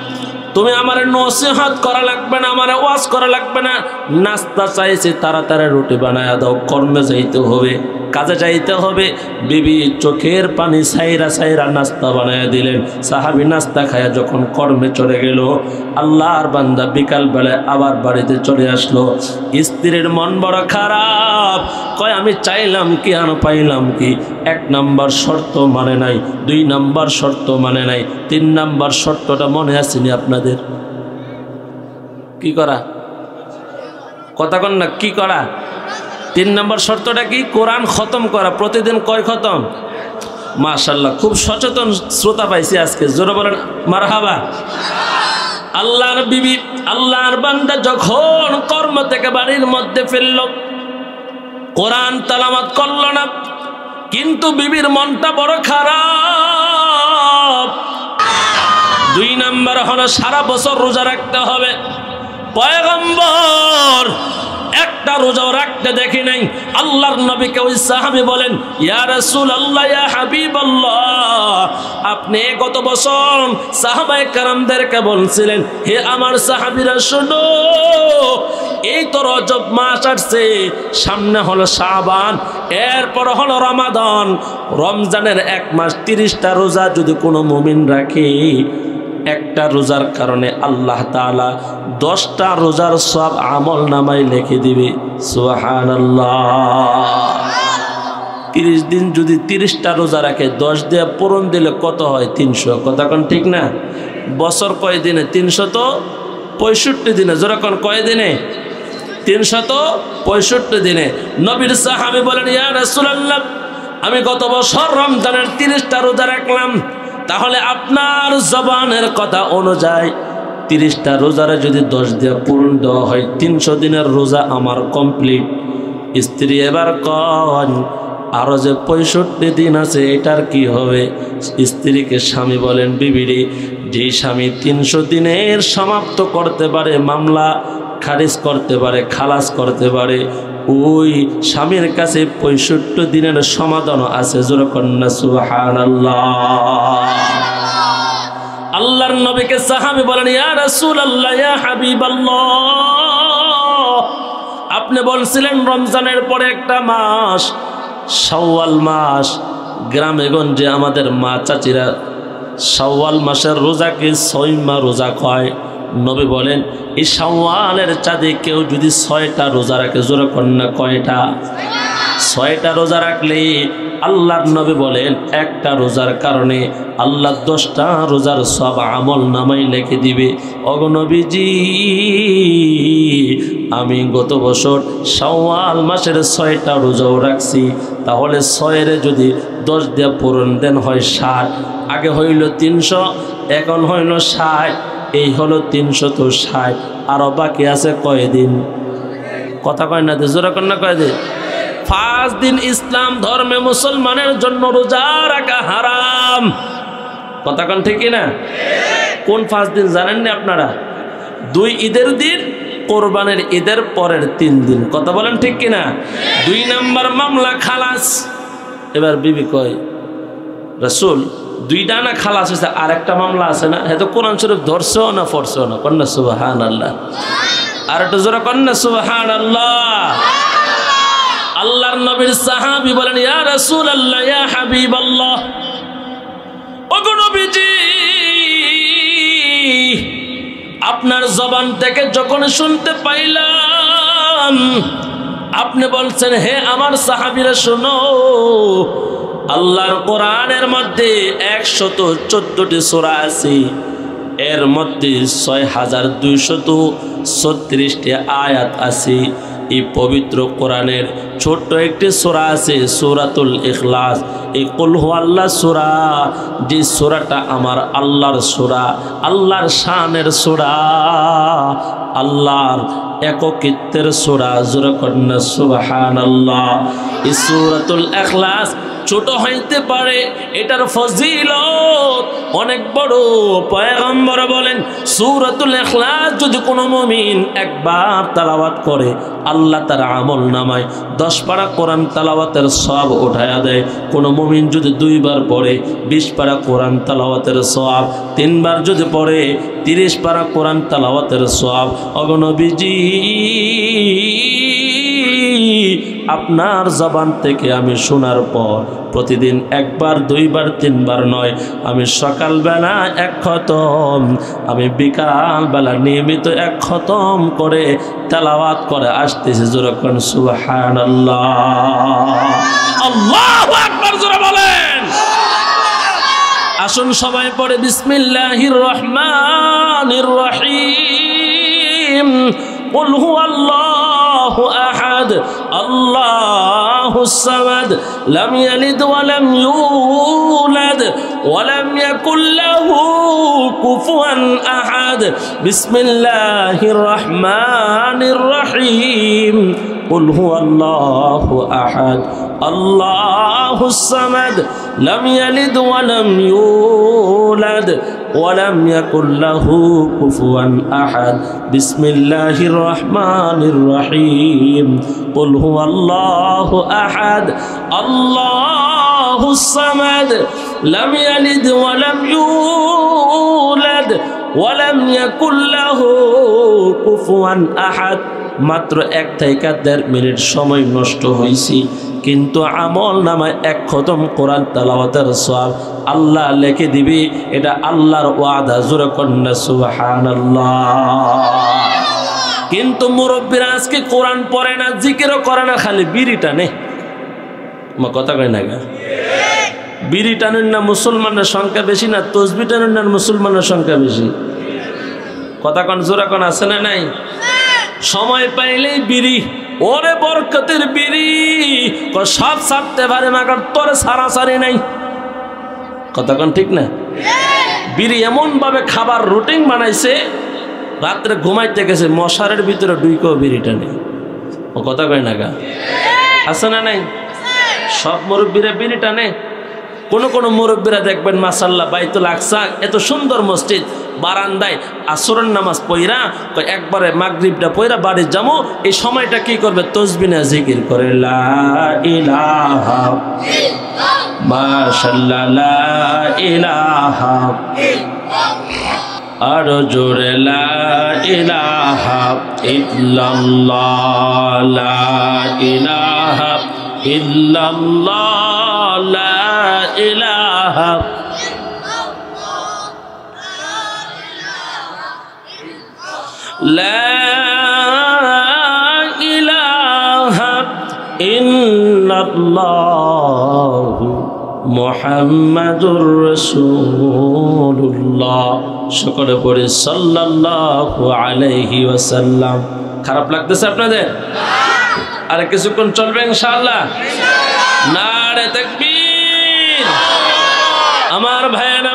তুমি আমার নসিহত করা লাগবে না, আমার ওয়াজ করা লাগবে না। নাস্তা চাইছি, তাড়াতাড়ি রুটি বানায় দাও, কর্মে যাইতে হবে, কাজে যাইতে হবে। বিবি চোখের পানি সাইরা সাইরা নাস্তা বানায় দিলেন। সাহাবী নাস্তা খায়া যখন কর্মে চলে গেল, আল্লাহর বান্দা বিকাল বেলায় আবার বাড়িতে চলে আসলো। স্ত্রীর মন বড় খারাপ, কয় আমি চাইলাম কি আর পাইলাম কি। 1 নম্বর শর্ত মানে নাই, 2 নম্বর শর্ত মানে নাই, 3 নম্বর শর্তটা মনে আসেনি আপনাদের? কি করা? কথা কন না, কি করা? 3 নম্বর শর্তটা কি? কোরআন খতম করা। প্রতিদিন কয় খতম? মাশাআল্লাহ, খুব সচেতন শ্রোতা পাইছি আজকে, জোরে বলেন মারহাবা। আল্লাহর বিবি, আল্লাহর বান্দা যখন কর্ম থেকে বাড়ির মধ্যে ফিরল, কোরআন তেলাওয়াত করল না, কিন্তু বিবির মনটা বড় খারাপ। 2 নম্বর হলো সারা বছর রোজা রাখতে হবে। পয়গম্বর একটা রোজাও রাখতে দেখি নাই। আল্লাহর নবীকে ওই সাহাবী বলেন, ইয়া রাসূলুল্লাহ, ইয়া হাবিবাল্লাহ, আপনি গত বছর সাহাবায়ে কেরামদেরকে বলছিলেন, হে আমার সাহাবীরা শোনো, এই তো রজব মাস আসছে, সামনে হলো শাবান, এরপর হলো রমাদান। রমজানের 1 মাস 30টা রোজা যদি কোনো মুমিন রাখে, একটা রোজার কারণে আল্লাহ তাআলা 10টা রোজার সব আমল নামায় লিখে দিবে। সুবহানাল্লাহ। 30 দিন যদি 30টা রোজা রাখে, 10 দিয়ে পূরণ দিলে কত হয়? 300। কথা কোন ঠিক না? বছর কয় দিনে? 365 দিনে। যেরকম কয় দিনে? 365 দিনে। নবীর সাহাবী বলেন, ইয়া রাসূলুল্লাহ, আমি গত বছর রমজানের 30টা রোজা রাখলাম, তাহলে আপনার জবানের কথা অনুযায়ী 30টা রোজারে যদি 10 দিয়ে পূরণ দেওয়া হয়, 300 দিনের রোজা আমার কমপ্লিট। স্ত্রী এবার কন, আরো যে 65 দিন আছে এটার কি হবে? স্ত্রীকে স্বামী বলেন, বিবিরে, যে স্বামী 300 দিনের সমাপ্ত করতে পারে, মামলা খারিজ করতে পারে, খালাস করতে পারে, ওই স্বামীর কাছে 65 দিনের সমাধান আছে। জোরে কন্যা সুবহানাল্লাহ। আল্লাহর নবীকে সাহাবী বলেন, ইয়া রাসূলুল্লাহ, ইয়া হাবিবাল্লাহ, আপনি বলছিলেন রমজানের পরে একটা মাস শাওয়াল মাস। গ্রামে গঞ্জে আমাদের মা চাচিরা শাওয়াল মাসের রোজাকে 6 মাস রোজা কয়। নবী বলেন, এই শাওয়ালের চাঁদে কেউ যদি 6টা রোজা রাখে, জোরে কন্যা কয়টা? 6টা রোজা রাখলে আল্লাহর নবী বলেন একটা রোজার কারণে আল্লাহ 10টা রোজার সব আমল নামাই লিখে দিবে। ওগো নবীজি, আমি গত বছর শাওয়াল মাসের 6টা রোজাও রাখছি, তাহলে 6 যদি 10 দিয়ে পূরণ দেন হয় 60। আগে হইল 300, এখন হইল 60, এই হলো 360। আরো বাকি আছে কয়দিন? কথা কয় না, জোরে কন্যা কয়দিন? 5 দিন ইসলাম ধর্মে মুসলমানের জন্য রোজা রাখা হারাম। কথা কন ঠিক না? কোন 5 দিন জানেন না আপনারা? 2 ঈদের দিন, কোরবানির ঈদের পরের 3 দিন। কথা বলেন ঠিক কিনা? 2 নাম্বার মামলা খালাস। এবার বিবি কয়, রাসূল 2টা না খালাস হয়েছে, আর একটা মামলা আছে না? হ্যাঁ, তো কোরআন শরীফ ধরছো না পড়ছো না? কন্যা সুবহানাল্লাহ। আর একটু জোরে কন্যা সুবহানাল্লাহ। আল্লাহর নবীর সাহাবী বলেন, ইয়া রাসূলুল্লাহ, ইয়া হাবিবাল্লাহ, ওগো নবীজি, আপনার জবান থেকে যখন শুনতে পাইলাম আপনি বলছেন, হে আমার সাহাবীরা শোনো, আল্লাহর কোরআনের মধ্যে 114টি সূরা আছে, এর মধ্যে 6236টি আয়াত আছে। এই পবিত্র কোরআনের ছোট্ট একটি সূরা আছে, সূরাতুল ইখলাস। এই কুল হুয়াল্লাহ সূরা, যে সূরাটা আমার আল্লাহর সূরা, আল্লাহর শানের সূরা, আল্লাহর এককিত্বের সূরা। জোরে কন্যা সুবহানাল্লাহ। এই সূরাতুল ইখলাস ছোট হইতে পারে, এটার ফজিলত অনেক বড়। পয়গম্বর বলেন, সূরাতুল ইখলাস যদি কোনো মুমিন একবার তেলাওয়াত করে, আল্লাহ তার আমল নামায় 10 পারা কোরআন তেলাওয়াতের সওয়াব উঠায়া দেয়। কোনো মুমিন যদি 2 বার পড়ে 20 পারা কোরআন তেলাওয়াতের সওয়াব, 3 বার যদি পড়ে 30 পারা কোরআন তেলাওয়াতের সওয়াব। ওগো নবীজি, আপনার জবান থেকে আমি শোনার পর প্রতিদিন 1 বার 2 বার 3 বার নয়, আমি সকালবেলা 1 খতম, আমি বিকালবেলা নিয়মিত 1 খতম করে তেলাওয়াত করে আসতেছি। জোরে কোন সুবহানাল্লাহ। আল্লাহু আকবার, জোরে বলেন। আসুন সবাই পড়ে বিসমিল্লাহির রহমানির রহিম। কুল হুয়াল্লাহু আহাদ, আল্লাহুস সামাদ, লাম ইয়ালিদ ওয়া লাম ইউলাদ ওয়া লাম ইয়াকুল লাহু কুফুয়ান আহাদ। বিসমিল্লাহির রহমানির রহিম। কুল হুয়াল্লাহু আহাদ, আল্লাহুস সামাদ, লাম ইয়ালিদ ওয়া লাম ইউলাদ ওয়া লাম ইয়াকুল লাহু কুফুয়ান আহাদ। বিসমিল্লাহির রহমানির রহিম। কুল হুয়াল্লাহু আহাদ, আল্লাহুস সামাদ, লাম ইয়ালিদ ওয়া লাম ইউলাদ ওয়া লাম ইয়াকুল লাহু কুফুয়ান আহাদ। মাত্র 1 থেকে 1.5 মিনিট সময় নষ্ট হয়েছি, কিন্তু আমল নামায় 1 খতম কোরআন তেলাওয়াতের সওয়াব আল্লাহ লিখে দিবে। এটা আল্লাহর ওয়াদা। জোরে কন্যা সুবহানাল্লাহ। কিন্তু মুরব্বীরা আজকে কোরআন পড়ে না, জিকিরও করে না, খালি বিড়ি টানে। কথা কয় না? বিড়ি টানেন না মুসলমানের সংখ্যা বেশি, না তসবিহ টানেন না মুসলমানের সংখ্যা বেশি? কথা কন, জোরে কন, আছে না নাই? সময় পাইলেই বিড়ি, ওরে বরকতের বিড়ি, সব ছাড়তে পারে, মাগার তোরে সারাসারি নাই। কথা কন ঠিক না? বিড়ি এমন ভাবে খাবার রুটিন বানাইছে, রাত্রে ঘুমাইতে গেছে মশারের ভিতরে ঢুকেও বিড়ি টানে। ও কথা কয় না গা? আছে না নাই? সব মুরব্বীরা বিড়ি টানে। কোন কোন মুরব্বীরা দেখবেন মাশাআল্লাহ বাইতুল আকসা এত সুন্দর মসজিদ, বারান্দায় আসরের নামাজ পইরা একবারে মাগরিবটা পইরা বাড়ি যাবো, এই সময়টা কি করবে? তাসবিহ না জিকির করে লা ইলাহা মাশাআল্লাহ লা ইলাহা আর জোরে লা ইলাহা ইল্লাল্লাহ লা ইলাহা ইল্লাল্লাহ লা ইলাহা লা ইলাহা ইল্লাল্লাহ মুহাম্মাদুর রাসূলুল্লাহ। সকলে পড়ে সাল্লাল্লাহু আলাইহি ওয়াসাল্লাম। খারাপ লাগতেছে আপনাদের? আর কিছুক্ষণ চলবে ইনশাআল্লাহ। নারে তাকবীর। আমার ভাইয়েরা,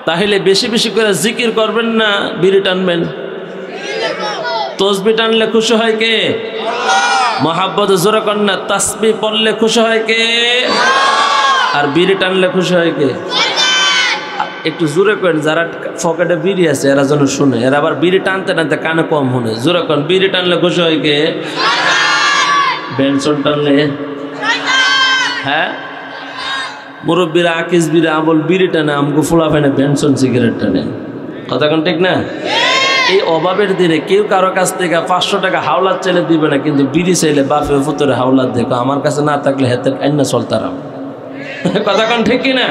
তাহলে বেশি বেশি করে জিকির করবেন না বিড়ি টানবেন? তাসবিহ টানলে খুশি হয় কে? মহাব্বত জোরে কন্যা তাসবিহ পড়লে খুশি হয় কে? আর বিড়ি টানলে খুশি হয় কে? একটু জোরে করেন, যারা পকেটে বিড়ি আছে এরা যেন শুনে, এরা আবার বিড়ি টানতে টানতে কানে কম শুনে। জোরে করেন, বিড়ি টানলে খুশি হয় কে? বেনসন টানলে? হ্যাঁ, মুরব্বীরা আকিস বিড়ি আমল বিড়ি টানে, আমগো ফুলা ফেনে বেনসন সিগারেট টানে। কথা কোন ঠিক না? এই অভাবের দিনে কেউ কারো কাছ থেকে 500 টাকা হাওলাত চাইলে দিবে না, কিন্তু বিড়ি চাইলে বাপে ফুতরে হাওলাত দেখো, আমার কাছে না থাকলে হেতে আইনা চলতারাম। কথা কোন ঠিক কিনা?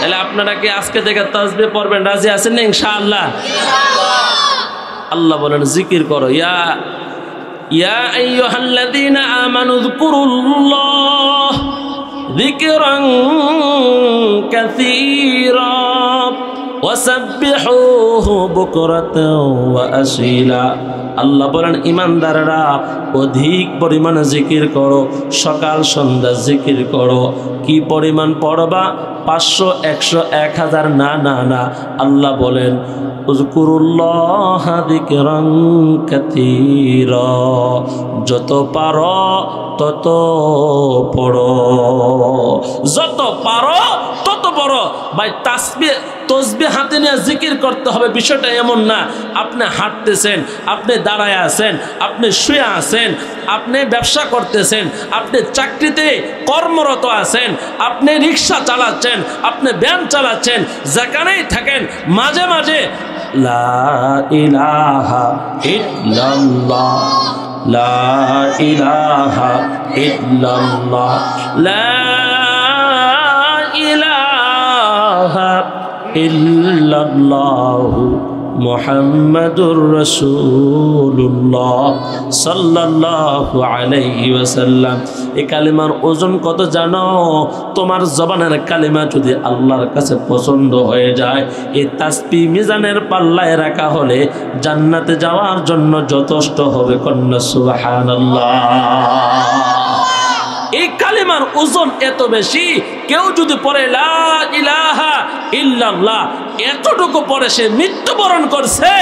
তাহলে আপনারা কি আজকে থেকে তাসবিহ পড়বেন? রাজি আছেন না ইনশাআল্লাহ? আল্লাহ বলেন জিকির করো, ইয়া আইয়ুহাল্লাযীনা আমানু যকুরুল্লাহ যিকরান কাসীরা ওয়াসাব্বিহুহু বুকরাতাও ওয়া আসীলা। আল্লাহ বলেন ঈমানদাররা অধিক পরিমাণে জিকির করো, সকাল সন্ধ্যা জিকির করো। কি পরিমাণ পড়বা? 500, 100, 1000 না না না। আল্লাহ বলেন উযকুরুল্লাহ যিকরান কাসীরা, যত পারো তত পড়ো, যত পারো তত পড়ো। ভাই তাসবিহ হাতে নিয়ে জিকির করতে হবে, বিষয়টা এমন না আপনি হাঁটতেছেন, আপনি দাঁড়ায় আছেন, আপনি শুয়ে আছেন, আপনি ব্যবসা করতেছেন, আপনি চাকরিতে কর্মরত আছেন, আপনি রিক্সা চালাচ্ছেন, আপনি ভ্যান চালাচ্ছেন, যেখানেই থাকেন মাঝে মাঝে লা ইলাহা ইল্লাল্লাহ লা ইলাহা ইল্লাল্লাহ লা ইলাহা ইল্লাল্লাহু মুহাম্মাদুর রাসূলুল্লাহ সাল্লাল্লাহু আলাইহি ওয়াসাল্লাম। এই কালিমার ওজন কত জানো? তোমার জবানের কালিমা যদি আল্লাহর কাছে পছন্দ হয়ে যায়, এই তাসবিহ মিজানের পাল্লায় রাখা হলে জান্নাতে যাওয়ার জন্য যথেষ্ট হবে। কন্যা সুবহানাল্লাহ। এই কালিমার ওজন এত বেশি, কেউ যদি পড়ে লা ইলাহা ইল্লাল্লাহ এতটুকু পরে সে মৃত্যুবরণ করছে,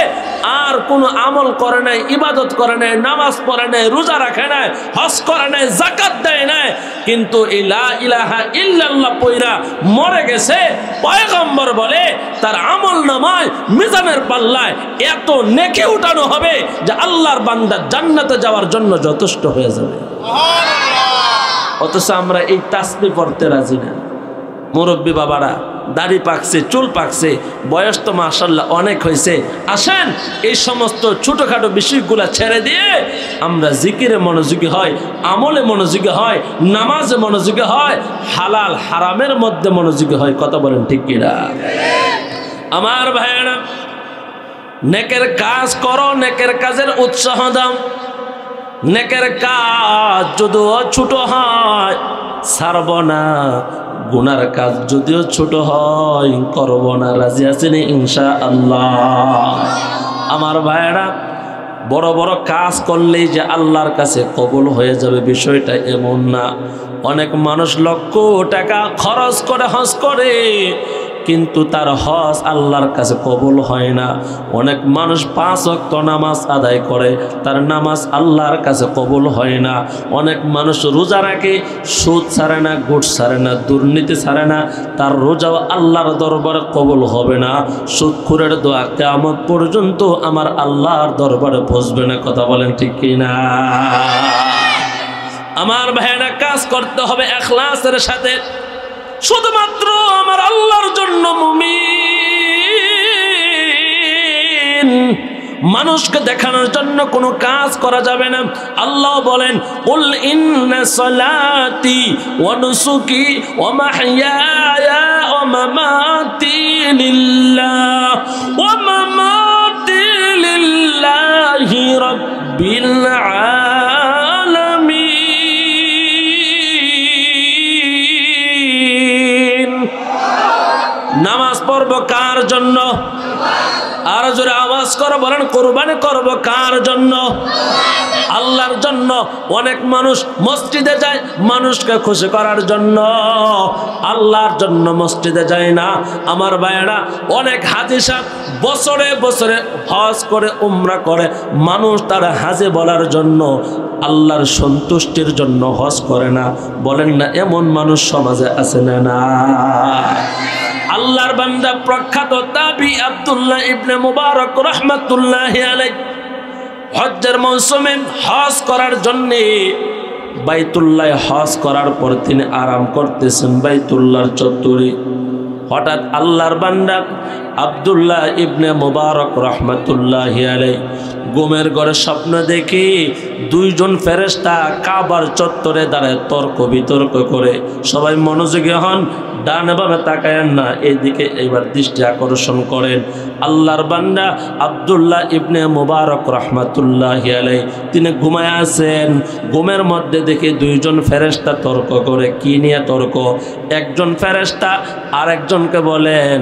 আর কোনো আমল করে নাই, ইবাদত করে নাই, নামাজ পড়ে নাই, রোজা রাখে নাই, হজ করে নাই, যাকাত দেয় নাই, কিন্তু এই লা ইলাহা ইল্লাল্লাহ পয়রা মরে গেছে। পয়গম্বর বলে তার আমল নামায় মিজানের পাল্লায় এত নেকি উঠানো হবে যে আল্লাহর বান্দা জান্নাতে যাওয়ার জন্য যথেষ্ট হয়ে যাবে। অথচ আমরা এই তাসবিহ পড়তে রাজি না। মুরব্বী বাবারা দাড়ি পাকছে, চুল পাকছে, বয়স তো মাশাআল্লাহ অনেক হয়েছে, আসেন এই সমস্ত ছোটখাটো বিষয়গুলা ছেড়ে দিয়ে আমরা জিকিরে মনোযোগী হয়, আমলে মনোযোগী হয়, নামাজে মনোযোগী হয়, হালাল হারামের মধ্যে মনোযোগী হয়। কথা বলেন ঠিক কিনা? আমার ভাইয়েরা, নেকের কাজ করো, নেকের কাজের উৎসাহ দাও। নেকের কাজ যদিও ছোট হয় ছাড়ব না, গুনার কাজ যদিও ছোট হয় করব না। রাজি আছেন ইনশাআল্লাহ? আমার ভাইয়েরা, বড় বড় কাজ করলেই যে আল্লাহর কাছে কবুল হয়ে যাবে বিষয়টা এমন না। অনেক মানুষ লক্ষ টাকা খরচ করে হজ করে, কিন্তু তার হজ আল্লাহর কাছে কবুল হয় না। অনেক মানুষ 5 ওয়াক্ত নামাজ আদায় করে, তার নামাজ আল্লাহর কাছে কবুল হয় না। অনেক মানুষ রোজা রাখে, সুদ ছাড়ে না, ঘুষ ছাড়ে না, দুর্নীতি ছাড়ে না, তার রোজাও আল্লাহর দরবারে কবুল হবে না। সুদখোরের দোয়া কিয়ামত পর্যন্ত আমার আল্লাহর দরবারে পৌঁছবে না। কথা বলেন ঠিক কিনা? আমার ভাইয়েরা, কাজ করতে হবে ইখলাসের সাথে, শুধুমাত্র আমার আল্লাহর জন্য। মুমিন মানুষকে দেখানোর জন্য কোনো কাজ করা যাবে না। আল্লাহ বলেন, কুল ইন্না সালাতি ওয়া নুসুকি ওয়া মাহইয়ায়া ওয়া মামাতি লিল্লাহ ওয়া মামাতি লিল্লাহি রাব্বিল আলামিন। নামাজ পড়ব কার জন্য? আর জোরে আওয়াজ করে বলেন, কুরবানি করব কার জন্য? আল্লাহর জন্য। অনেক মানুষ মসজিদে যায় মানুষকে খুশি করার জন্য, আল্লাহর জন্য মসজিদে যায় না। আমার ভাইয়েরা, অনেক হাজী সাহেব বছরে বছরে হজ করে, উমরা করে, মানুষ তারা হাজী বলার জন্য, আল্লাহর সন্তুষ্টির জন্য হজ করে না। বলেন না, এমন মানুষ সমাজে আছে না? না। আল্লাহর বান্দা প্রখ্যাত তাবি আব্দুল্লাহ ইবনে মুবারক রাহমাতুল্লাহি আলাইহি হজ্জের মৌসুমে হজ করার জন্য বাইতুল্লাহ হজ করার পর তিনি আরাম করতেছেন বাইতুল্লাহর চত্বরে। হঠাৎ আল্লাহর বান্দা আব্দুল্লাহ ইবনে মুবারক রাহমাতুল্লাহি আলাইহি ঘুমের ঘরে স্বপ্ন দেখি 2 জন ফেরেশতা কাবার চত্বরে দাঁড়ায় তর্ক বিতর্ক করে। সবাই মনোযোগী হন, ডানে বামে তাকায়েন না, এইদিকে এইবার দৃষ্টি আকর্ষণ করেন। আল্লাহর বান্দা আব্দুল্লাহ ইবনে মুবারক রাহমাতুল্লাহি আলাইহি তিনি ঘুমায় আছেন। ঘুমের মধ্যে দেখি 2 জন ফেরেশতা তর্ক করে। কি নিয়ে তর্ক? একজন ফেরেশতা আরেকজনকে বলেন,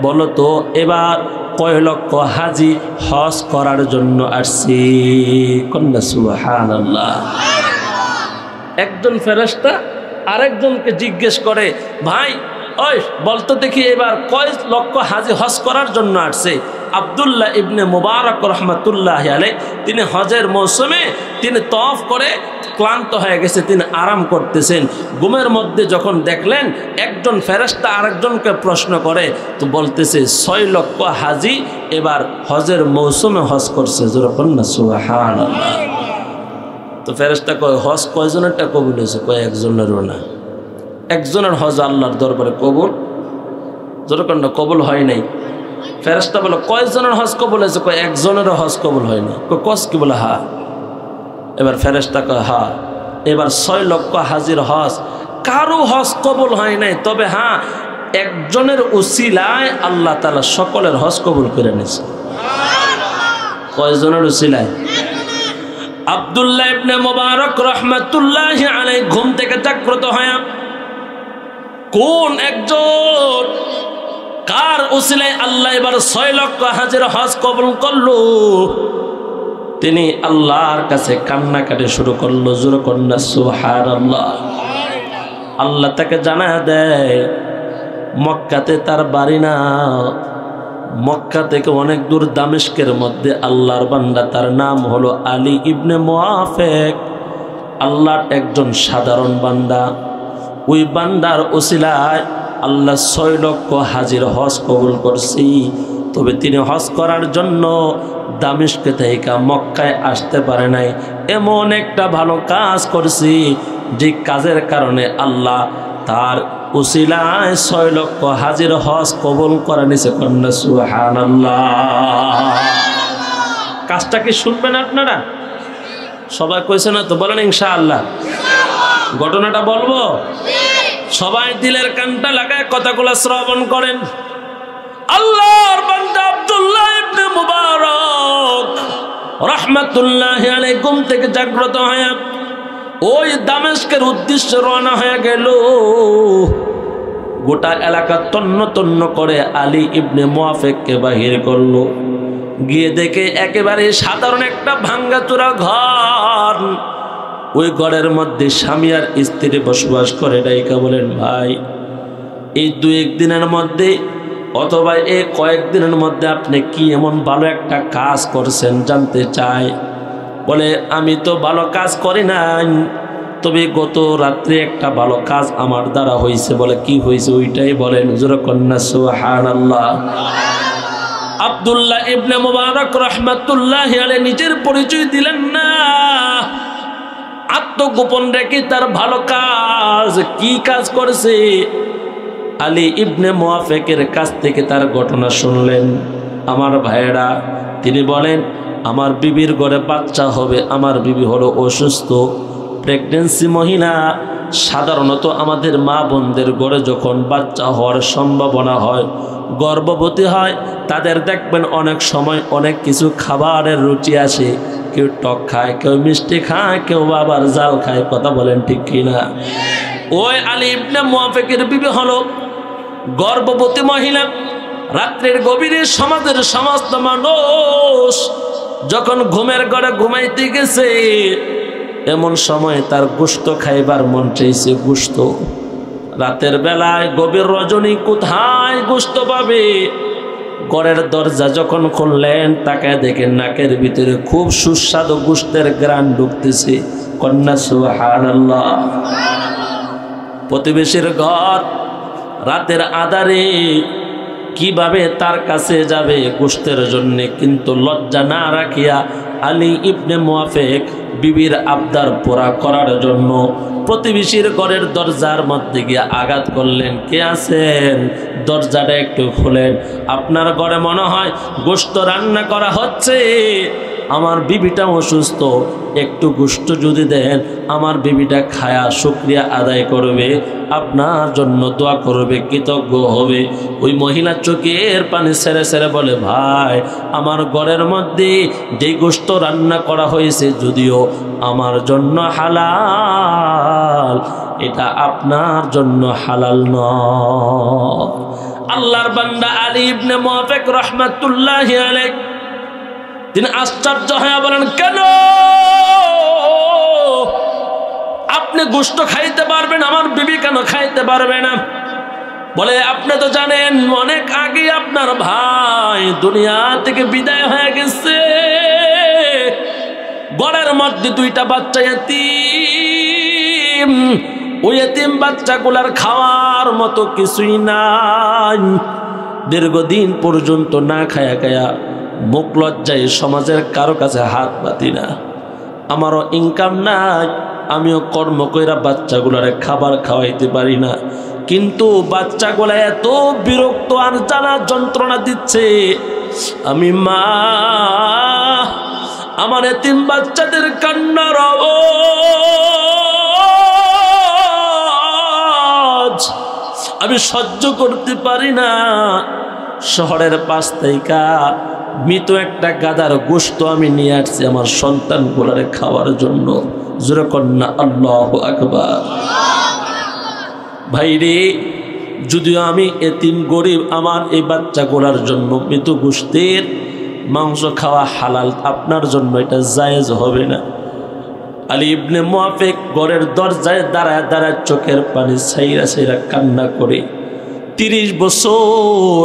বলো তো এবার কয় লক্ষ হাজী হজ করার জন্য আসছি? কন্যা সুবহানাল্লাহ। একজন ফেরেশতা আরেকজনকে জিজ্ঞেস করে, ভাই ওই বলতো দেখি এবার কয় লক্ষ হাজী হজ করার জন্য আসছে? আব্দুল্লাহ ইবনে মুবারক রাহমাতুল্লাহি আলাইহি তিনি হজের মৌসুমে তিনি তওয়াফ করে ক্লান্ত হয়ে গেছে, তিনি আরাম করতেছেন। ঘুমের মধ্যে যখন দেখলেন একজন ফেরেশতা আরেকজনকে প্রশ্ন করে, তো বলতেছে 6 লক্ষ হাজী এবার হজের মৌসুমে হজ করছে। যেরকম না সুবহানাল্লাহ। তো ফেরেশতা কয়, হজ কয়জনেরটা কবুল হয়েছে? কয় একজনেরও না। একজনের হজ আল্লাহর দরবারে কবুল, যেরকম না কবুল হয় নাই। ফেরেশতা বলে, কয়জনের হজ কবুল হয়েছে? কয় একজনেরও হজ কবুল হয় না। কস কি? বলে হা। এবার ফেরেশতা কয়, হা এবার 6 লক্ষ হাজির হজ কারো হজ কবুল হয় নাই, তবে হ্যাঁ একজনের উসিলায় আল্লাহ তাআলা সকলের হজ কবুল করে নিয়েছে। কয়জনের উসিলায়? আব্দুল্লাহ ইবনে মুবারক রাহমাতুল্লাহি আলাইহি ঘুম থেকে জাগ্রত হয়, কোন একজন কার উসিলায় আল্লাহ এবার 6 লক্ষ হাজির হজ কবুল করলো? তিনি আল্লাহর কাছে কান্নাকাটি শুরু করলো। জোরে কন্যা সুবহানাল্লাহ। আল্লাহ তাকে জানায় দেয়, মক্কাতে তার বাড়ি না, মক্কা থেকে অনেক দূর দামেস্কের মধ্যে আল্লাহর বান্দা, তার নাম হলো আলী ইবনে মুআফিক, আল্লাহর একজন সাধারণ বান্দা। ওই বান্দার ওসিলায় আল্লাহ 6 লক্ষ হাজির হজ কবুল করছি। তবে তিনি হজ করার জন্য দামেস্ক থেকে মক্কায় আসতে পারে নাই। এমন একটা ভালো কাজ করছি যে কাজের কারণে আল্লাহ তার উসিলায় 6 লক্ষ হাজির হজ কবুল করে নিছে। কন্যা সুবহানাল্লাহ। কাজটা কি শুনবেন আপনারা? সবাই কইছে না তো? বলেন ইনশাআল্লাহ। ঘটনাটা বলবো? সবাই দিলের কানটা লাগায় কথাগুলো শ্রবণ করেন। আল্লাহর বান্দা আব্দুল্লাহ ইবনে মুবারক রাহমাতুল্লাহি আলাইহি ঘুম থেকে জাগ্রত হয়ে ওই দামেস্কের উদ্দেশ্যে রওনা হয়ে গেল। গোটা এলাকা তন্ন তন্ন করে আলী ইবনে মুআফিককে বাহির করলো। গিয়ে দেখে একেবারে সাধারণ একটা ভাঙ্গাচোরা ঘর। ওই ঘরের মধ্যে স্বামী আর স্ত্রী বসবাস করে। ডাইকা বলেন, ভাই এই 2-1 দিনের মধ্যে অথবা এই কয়েকদিনের মধ্যে আপনি কি এমন ভালো একটা কাজ করছেন জানতে চাই। বলে আমি তো ভালো কাজ করি নাই, তবে গত রাত্রে একটা ভালো কাজ আমার দ্বারা হয়েছে। বলে কি হয়েছে ওইটাই বলেন। জোরে কন্যা সুবহানাল্লাহ। আব্দুল্লাহ ইবনে মুবারক রাহমাতুল্লাহি আলাইহি নিজের পরিচয় দিলেন না, আত্মগোপন রেখে তার ভালো কাজ কি কাজ করেছে আলী ইবনে মুআফিকের কাছ থেকে তার ঘটনা শুনলেন। আমার ভাইয়েরা, তিনি বলেন আমার বিবির ঘরে বাচ্চা হবে, আমার বিবি হলো অসুস্থ, প্রেগন্যান্সি মহিলা। সাধারণত আমাদের মা বোনদের ঘরে যখন বাচ্চা হওয়ার সম্ভাবনা হয়, গর্ভবতী হয়, তাদের দেখবেন অনেক সময় অনেক কিছু খাবারের রুচি আসে। কেউ টক খায়, কেউ মিষ্টি খায়, কেউ আবার জাল খায়। কথা বলেন ঠিক কিনা? ওই আলী ইবনে মুআফিকের বিবি হলো গর্ভবতী মহিলা। রাত্রের গভীরে সমাজের সমস্ত মানুষ যখন ঘুমের ঘরে ঘুমাইতে গেছে, এমন সময় তার গোশত খাইবার মন চাইছে। গোশত রাতের বেলায় গভীর রজনী কোথায় গোশত পাবে? ঘরের দরজা যখন খুললেন, তাকায় দেখেন নাকের ভিতরে খুব সুস্বাদু গোশতের ঘ্রাণ ঢুকতেছে। কন্যা সুবহানাল্লাহ। প্রতিবেশীর ঘর, রাতের আধারে কিভাবে তার কাছে যাবে গোশতের জন্য, কিন্তু লজ্জা না রাখিয়া আলী ইবনে মুআফিক বিবির আবদার পুরা করার জন্য প্রতিবেশীর ঘরের দরজার মধ্যে গিয়ে আঘাত করলেন। কে আছেন? দরজাটা একটু খুলেন, আপনার ঘরে মনে হয় গোশত রান্না করা হচ্ছে, আমার বিবিটা অসুস্থ, একটু গোশত যদি দেন আমার বিবিটা খায়া শুকরিয়া আদায় করবে, আপনার জন্য দোয়া করবে, কৃতজ্ঞ হবে। ওই মহিলা চোখের পানি ছেড়ে ছেড়ে বলে, ভাই আমার ঘরের মধ্যে যে গোশত রান্না করা হয়েছে যদিও আমার জন্য হালাল, এটা আপনার জন্য হালাল নয়। আল্লাহর বান্দা আলী ইবনে মুআফিক রাহমাতুল্লাহি আলাইহি তিনি আশ্চর্য হয়ে বলেন, কেন আপনি গোশত খাইতে পারবেন, আমার বিবি কেন খাইতে পারবে না? বলে আপনি তো জানেন অনেক আগে আপনার ভাই দুনিয়া থেকে বিদায় হয়ে গেছে, ঘরের মধ্যে 2টা বাচ্চা এতিম, ওই এতিম বাচ্চাগুলার খাওয়ার মতো কিছুই নাই। দীর্ঘদিন পর্যন্ত না খায়া খায়া মুখ লজ্জায় সমাজের কারো কাছে হাত পাতি না, আমারও ইনকাম নাই, আমিও কর্ম কইরা বাচ্চাগুলারে খাবার খাওয়াইতে পারি না, কিন্তু বাচ্চাগুলা এত বিরক্ত আর জ্বালা যন্ত্রণা দিচ্ছে, আমি মা আমার এতিম বাচ্চাদের কান্নার আওয়াজ আমি সহ্য করতে পারি না। শহরের পাশ থেকে মৃত একটা গাদার গোশত আমি নিয়ে আসছি আমার সন্তানগুলারে খাওয়ার জন্য। জোরে কন্যা আল্লাহু আকবার। ভাইরে, যদিও আমি এতিম গরিব, আমার এই বাচ্চাগুলার জন্য মৃত গোশতের মাংস খাওয়া হালাল, আপনার জন্য এটা জায়েজ হবে না। আলী ইবনে মুআফিক ঘরের দরজায় দাঁড়ায় দাঁড়ায় চোখের পানি ছাইরা ছাইরা কান্না করে। 30 বছর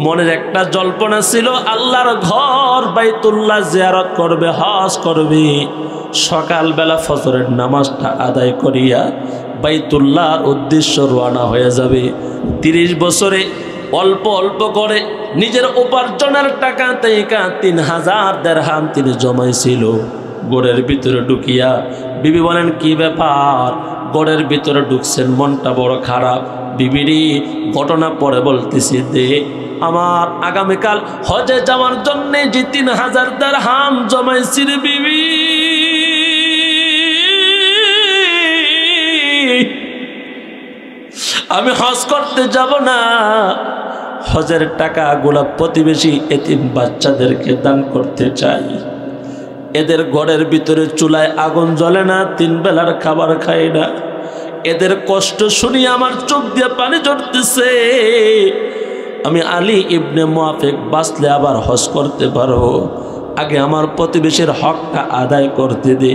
মনের একটা জল্পনা ছিল, আল্লাহর ঘর বাইতুল্লাহ জিয়ারত করবে, হজ করবে। সকালবেলা ফজরের নামাজটা আদায় করিয়া বাইতুল্লাহর উদ্দেশ্য রওনা হয়ে যাবে। 30 বছরে অল্প অল্প করে নিজের উপার্জনের টাকা থেকে 3000 দিরহাম তিনি জমাইছিল। গোড়ের ভিতরে ঢুকিয়া বিবি বলেন, কি ব্যাপার? গোড়ের ভিতরে ঢুকছেন, মনটা বড় খারাপ। বিবিরি ঘটনা পরে বলতেছি, দে আমার আগামীকাল হজে যাওয়ার জন্য যে 3000 দিরহাম জমাইছি রে বিবি, আমি হজ করতে যাব না, হজের টাকাগুলো প্রতিবেশী এতিম বাচ্চাদেরকে দান করতে চাই। এদের ঘরের ভিতরে চুলায় আগুন জ্বলে না, 3 বেলার খাবার খায় না, এদের কষ্ট শুনি আমার চোখ দিয়ে পানি ঝরতেছে। আমি আলী ইবনে মুআফিক বাঁচলে আবার হজ করতে পারবো, আগে আমার প্রতিবেশীর হকটা আদায় করতে দে।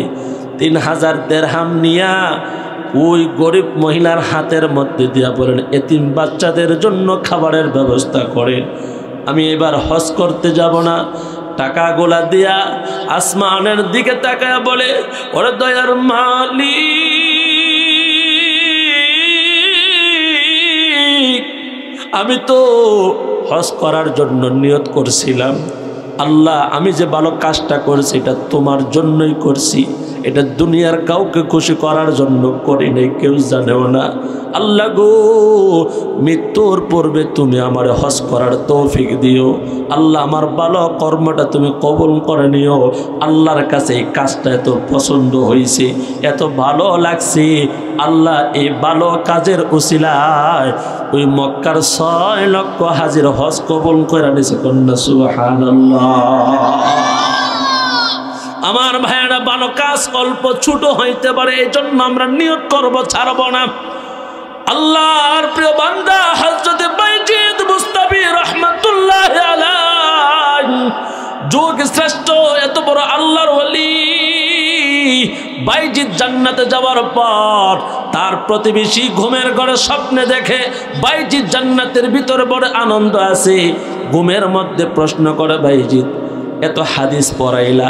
3000 দিরহাম নিয়া ওই গরিব মহিলার হাতের মধ্যে দিয়া বলেন, এতিম বাচ্চাদের জন্য খাবারের ব্যবস্থা করেন। আমি এবার হজ করতে যাব না। টাকাগুলা দিয়া আসমানের দিকে তাকায় বলে, ওরে দয়ার মালিক, আমি তো হজ করার জন্য নিয়ত করছিলাম। আল্লাহ, আমি যে ভালো কাজটা করছি এটা তোমার জন্যই করছি, এটা দুনিয়ার কাউকে খুশি করার জন্য করি নাই, কেউ জানেও না। আল্লাহ গো, মৃত্যুর পূর্বে তুমি আমার হজ করার তৌফিক দিও। আল্লাহ, আমার ভালো কর্মটা তুমি কবুল করে নিও। আল্লাহর কাছে এই কাজটা এত পছন্দ হয়েছে, এত ভালো লাগছে। আল্লাহ, এই ভালো কাজের উসিলায় ওই মক্কার 6 লক্ষ হাজির হজ কবুল করে নিছে। কন্যা সুবহানাল্লাহ। আমার ভাইয়েরা, ভালো কাজ অল্প ছোট হইতে পারে, এই জন্য আমরা নিয়ত করব, ছাড়ব না। আল্লাহর প্রিয় বান্দা হযরত বাইজিদ মুস্তাফি রাহমাতুল্লাহি আলাইহি, যুগ শ্রেষ্ঠ এত বড় আল্লাহর ওলি, বাইজিদ জান্নাতে যাওয়ার পর তার প্রতিবেশী ঘুমের ঘরে স্বপ্নে দেখে বাইজিদ জান্নাতের ভিতরে বড় আনন্দ আছে। ঘুমের মধ্যে প্রশ্ন করে, বাইজিদ এত হাদিস পড়াইলা,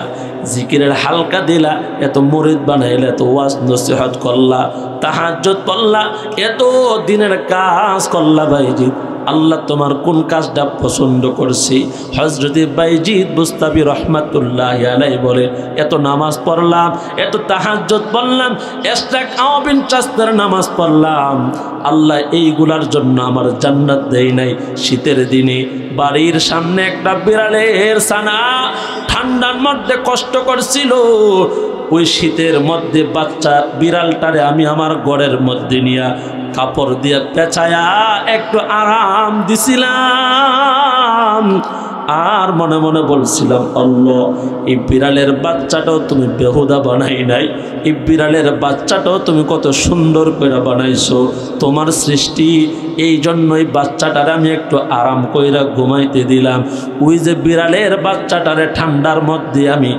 জিকিরের হালকা দিলা, এত মুরিদ বানাইলা, এত ওয়াজ নসিহত করলা, তাহাজ্জুদ পড়লা, এত দিনের কাজ করলা, বাইজিদ আল্লাহ তোমার কোন কাজটা পছন্দ করছি? হযরত বাইজিদ মুস্তাফি রাহমাতুল্লাহি আলাইহি বলে, এত নামাজ পড়লাম, এত তাহাজ্জুদ পড়লাম, ইশরাক আওয়াবিন চাস্তার নামাজ পড়লাম, আল্লাহ এইগুলার জন্য আমার জান্নাত দেই নাই। শীতের দিনে বাড়ির সামনে একটা বিড়ালের ছানা ঠান্ডার মধ্যে কষ্ট করছিল, ওই শীতের মধ্যে বাচ্চা বিড়ালটারে আমি আমার ঘরের মধ্যে নিয়া কাপড় দিয়া পেঁচায়া একটু আরাম দিছিলাম, আর মনে মনে বলছিলাম, আল্লাহ এই বিড়ালের বাচ্চাটাও তুমি বেহুদা বানাই নাই, এই বিড়ালের বাচ্চাটাও তুমি কত সুন্দর করে বানাইছো, তোমার সৃষ্টি, এই জন্যই বাচ্চাটারে আমি একটু আরাম কইরা ঘুমাইতে দিলাম। ওই যে বিড়ালের বাচ্চাটারে ঠান্ডার মধ্যে আমি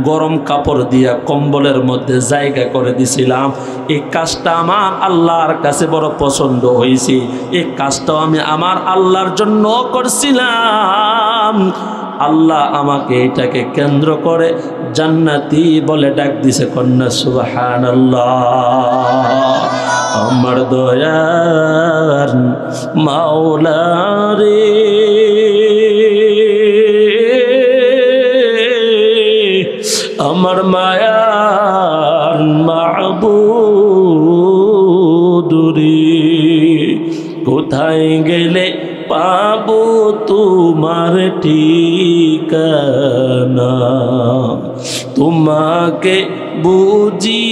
গরম কাপড় দিয়া কম্বলের মধ্যে জায়গা করে দিছিলাম, এই কাজটা আমার আল্লাহর কাছে বড় পছন্দ হয়েছে, এই কাজটাও আমি আমার আল্লাহর জন্য করছিলাম। আল্লাহ আমাকে এটাকে কেন্দ্র করে জান্নাতি বলে ডাক দিছে। কন্যা সুবহানাল্লাহ। আমার দয়ার মাওলা রে, আমার মায়ার মাবুদ রে, কোথায় গেলে পাবো তোমার ঠিকানা? তোমাকে বুঝি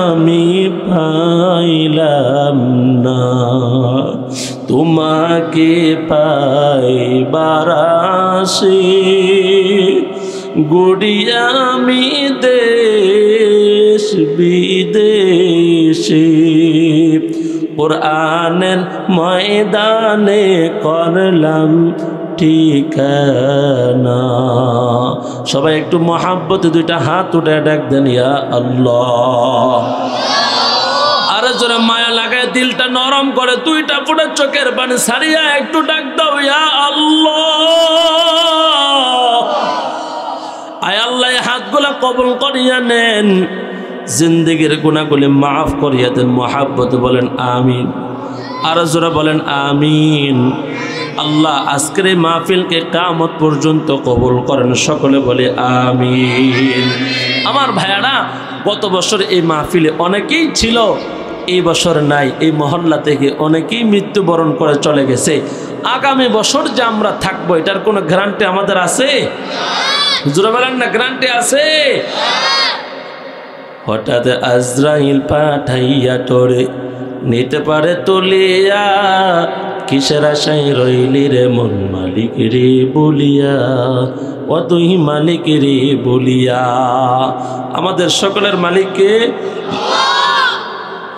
আমি পাইলাম না, তোমাকে পাইবার আশে গুড়িয়া আমি দেশ বিদেশে, কোরআনের ময়দানে করলাম ঠিকানা। সবাই একটু মহাব্বতে দুইটা হাত উঠে ডাক দেন, ইয়া আল্লাহ। আরে জোরে মায়া লাগায় দিলটা নরম করে দুইটা ফুটের চোখের পানি সারিয়া একটু ডাক দাও, ইয়া আল্লাহ। আয় আল্লাহ, হাতগুলা কবুল করিয়া নেন, জিন্দেগির গুনাহগুলি মাফ করিয়া দেন। মহাব্বতে বলেন আমিন, আর জোরে বলেন আমিন। আল্লাহ আজকের এই মাহফিলকে কিয়ামত পর্যন্ত কবুল করেন, সকলে বলে আমিন। আমার ভাইয়ারা, গত বছর এই মাহফিলে অনেকেই ছিল, এই বছর নাই। এই মহল্লা থেকে অনেকেই মৃত্যুবরণ করে চলে গেছে। আগামী বছর যে আমরা থাকবো এটার কোনো গ্যারান্টি আমাদের আছে? জোরে বলেন না, গ্যারান্টি আছে? হঠাৎ আজরাইল পাঠাইয়া তোরে নিতে পারে তুলিয়া, কিসের আশায় রইলি রে মন মালিক রে বলিয়া, ও তুই মালিক রে বলিয়া। আমাদের সকলের মালিককে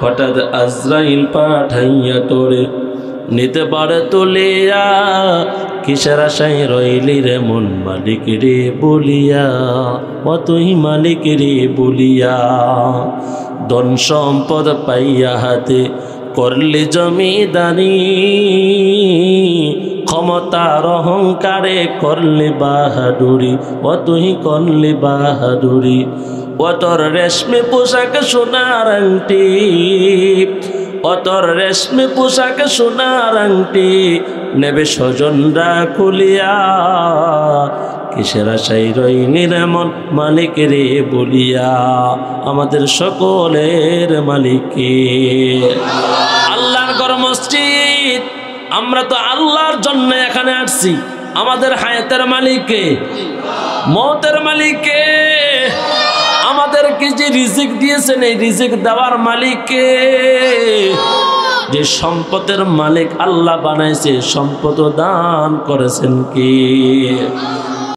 হঠাৎ আজরাইল পাঠাইয়া তোরে নিতে পারে তুলিয়া, কিসের আশায় রইলি রে মন মালিক রে বলিয়া, ও তুই মালিক রে বলিয়া। ধন সম্পদ পাইয়া হাতে করলি জমিদারি, ক্ষমতার অহংকারে করলি বাহাদুরি, ও তুই করলি বাহাদুরি। ও তোর রেশমি পোশাক সোনার আংটি, ও তোর রেশমি পোশাক সোনার আংটি, নেবে স্বজনরা খুলিয়া, কিসের আশাই রইনি এমন মালিক রে বলিয়া। আমাদের সকলের মালিকে আল্লাহর ঘর মসজিদ। আমরা তো আল্লাহর জন্য এখানে আসছি। আমাদের হায়াতের মালিকে, মওতের মালিকে, আমাদেরকে যে রিজিক দিয়েছেন এই রিজিক দেওয়ার মালিকে, যে সম্পদের মালিক আল্লাহ বানাইছে, সম্পদ দান করেছেন কি?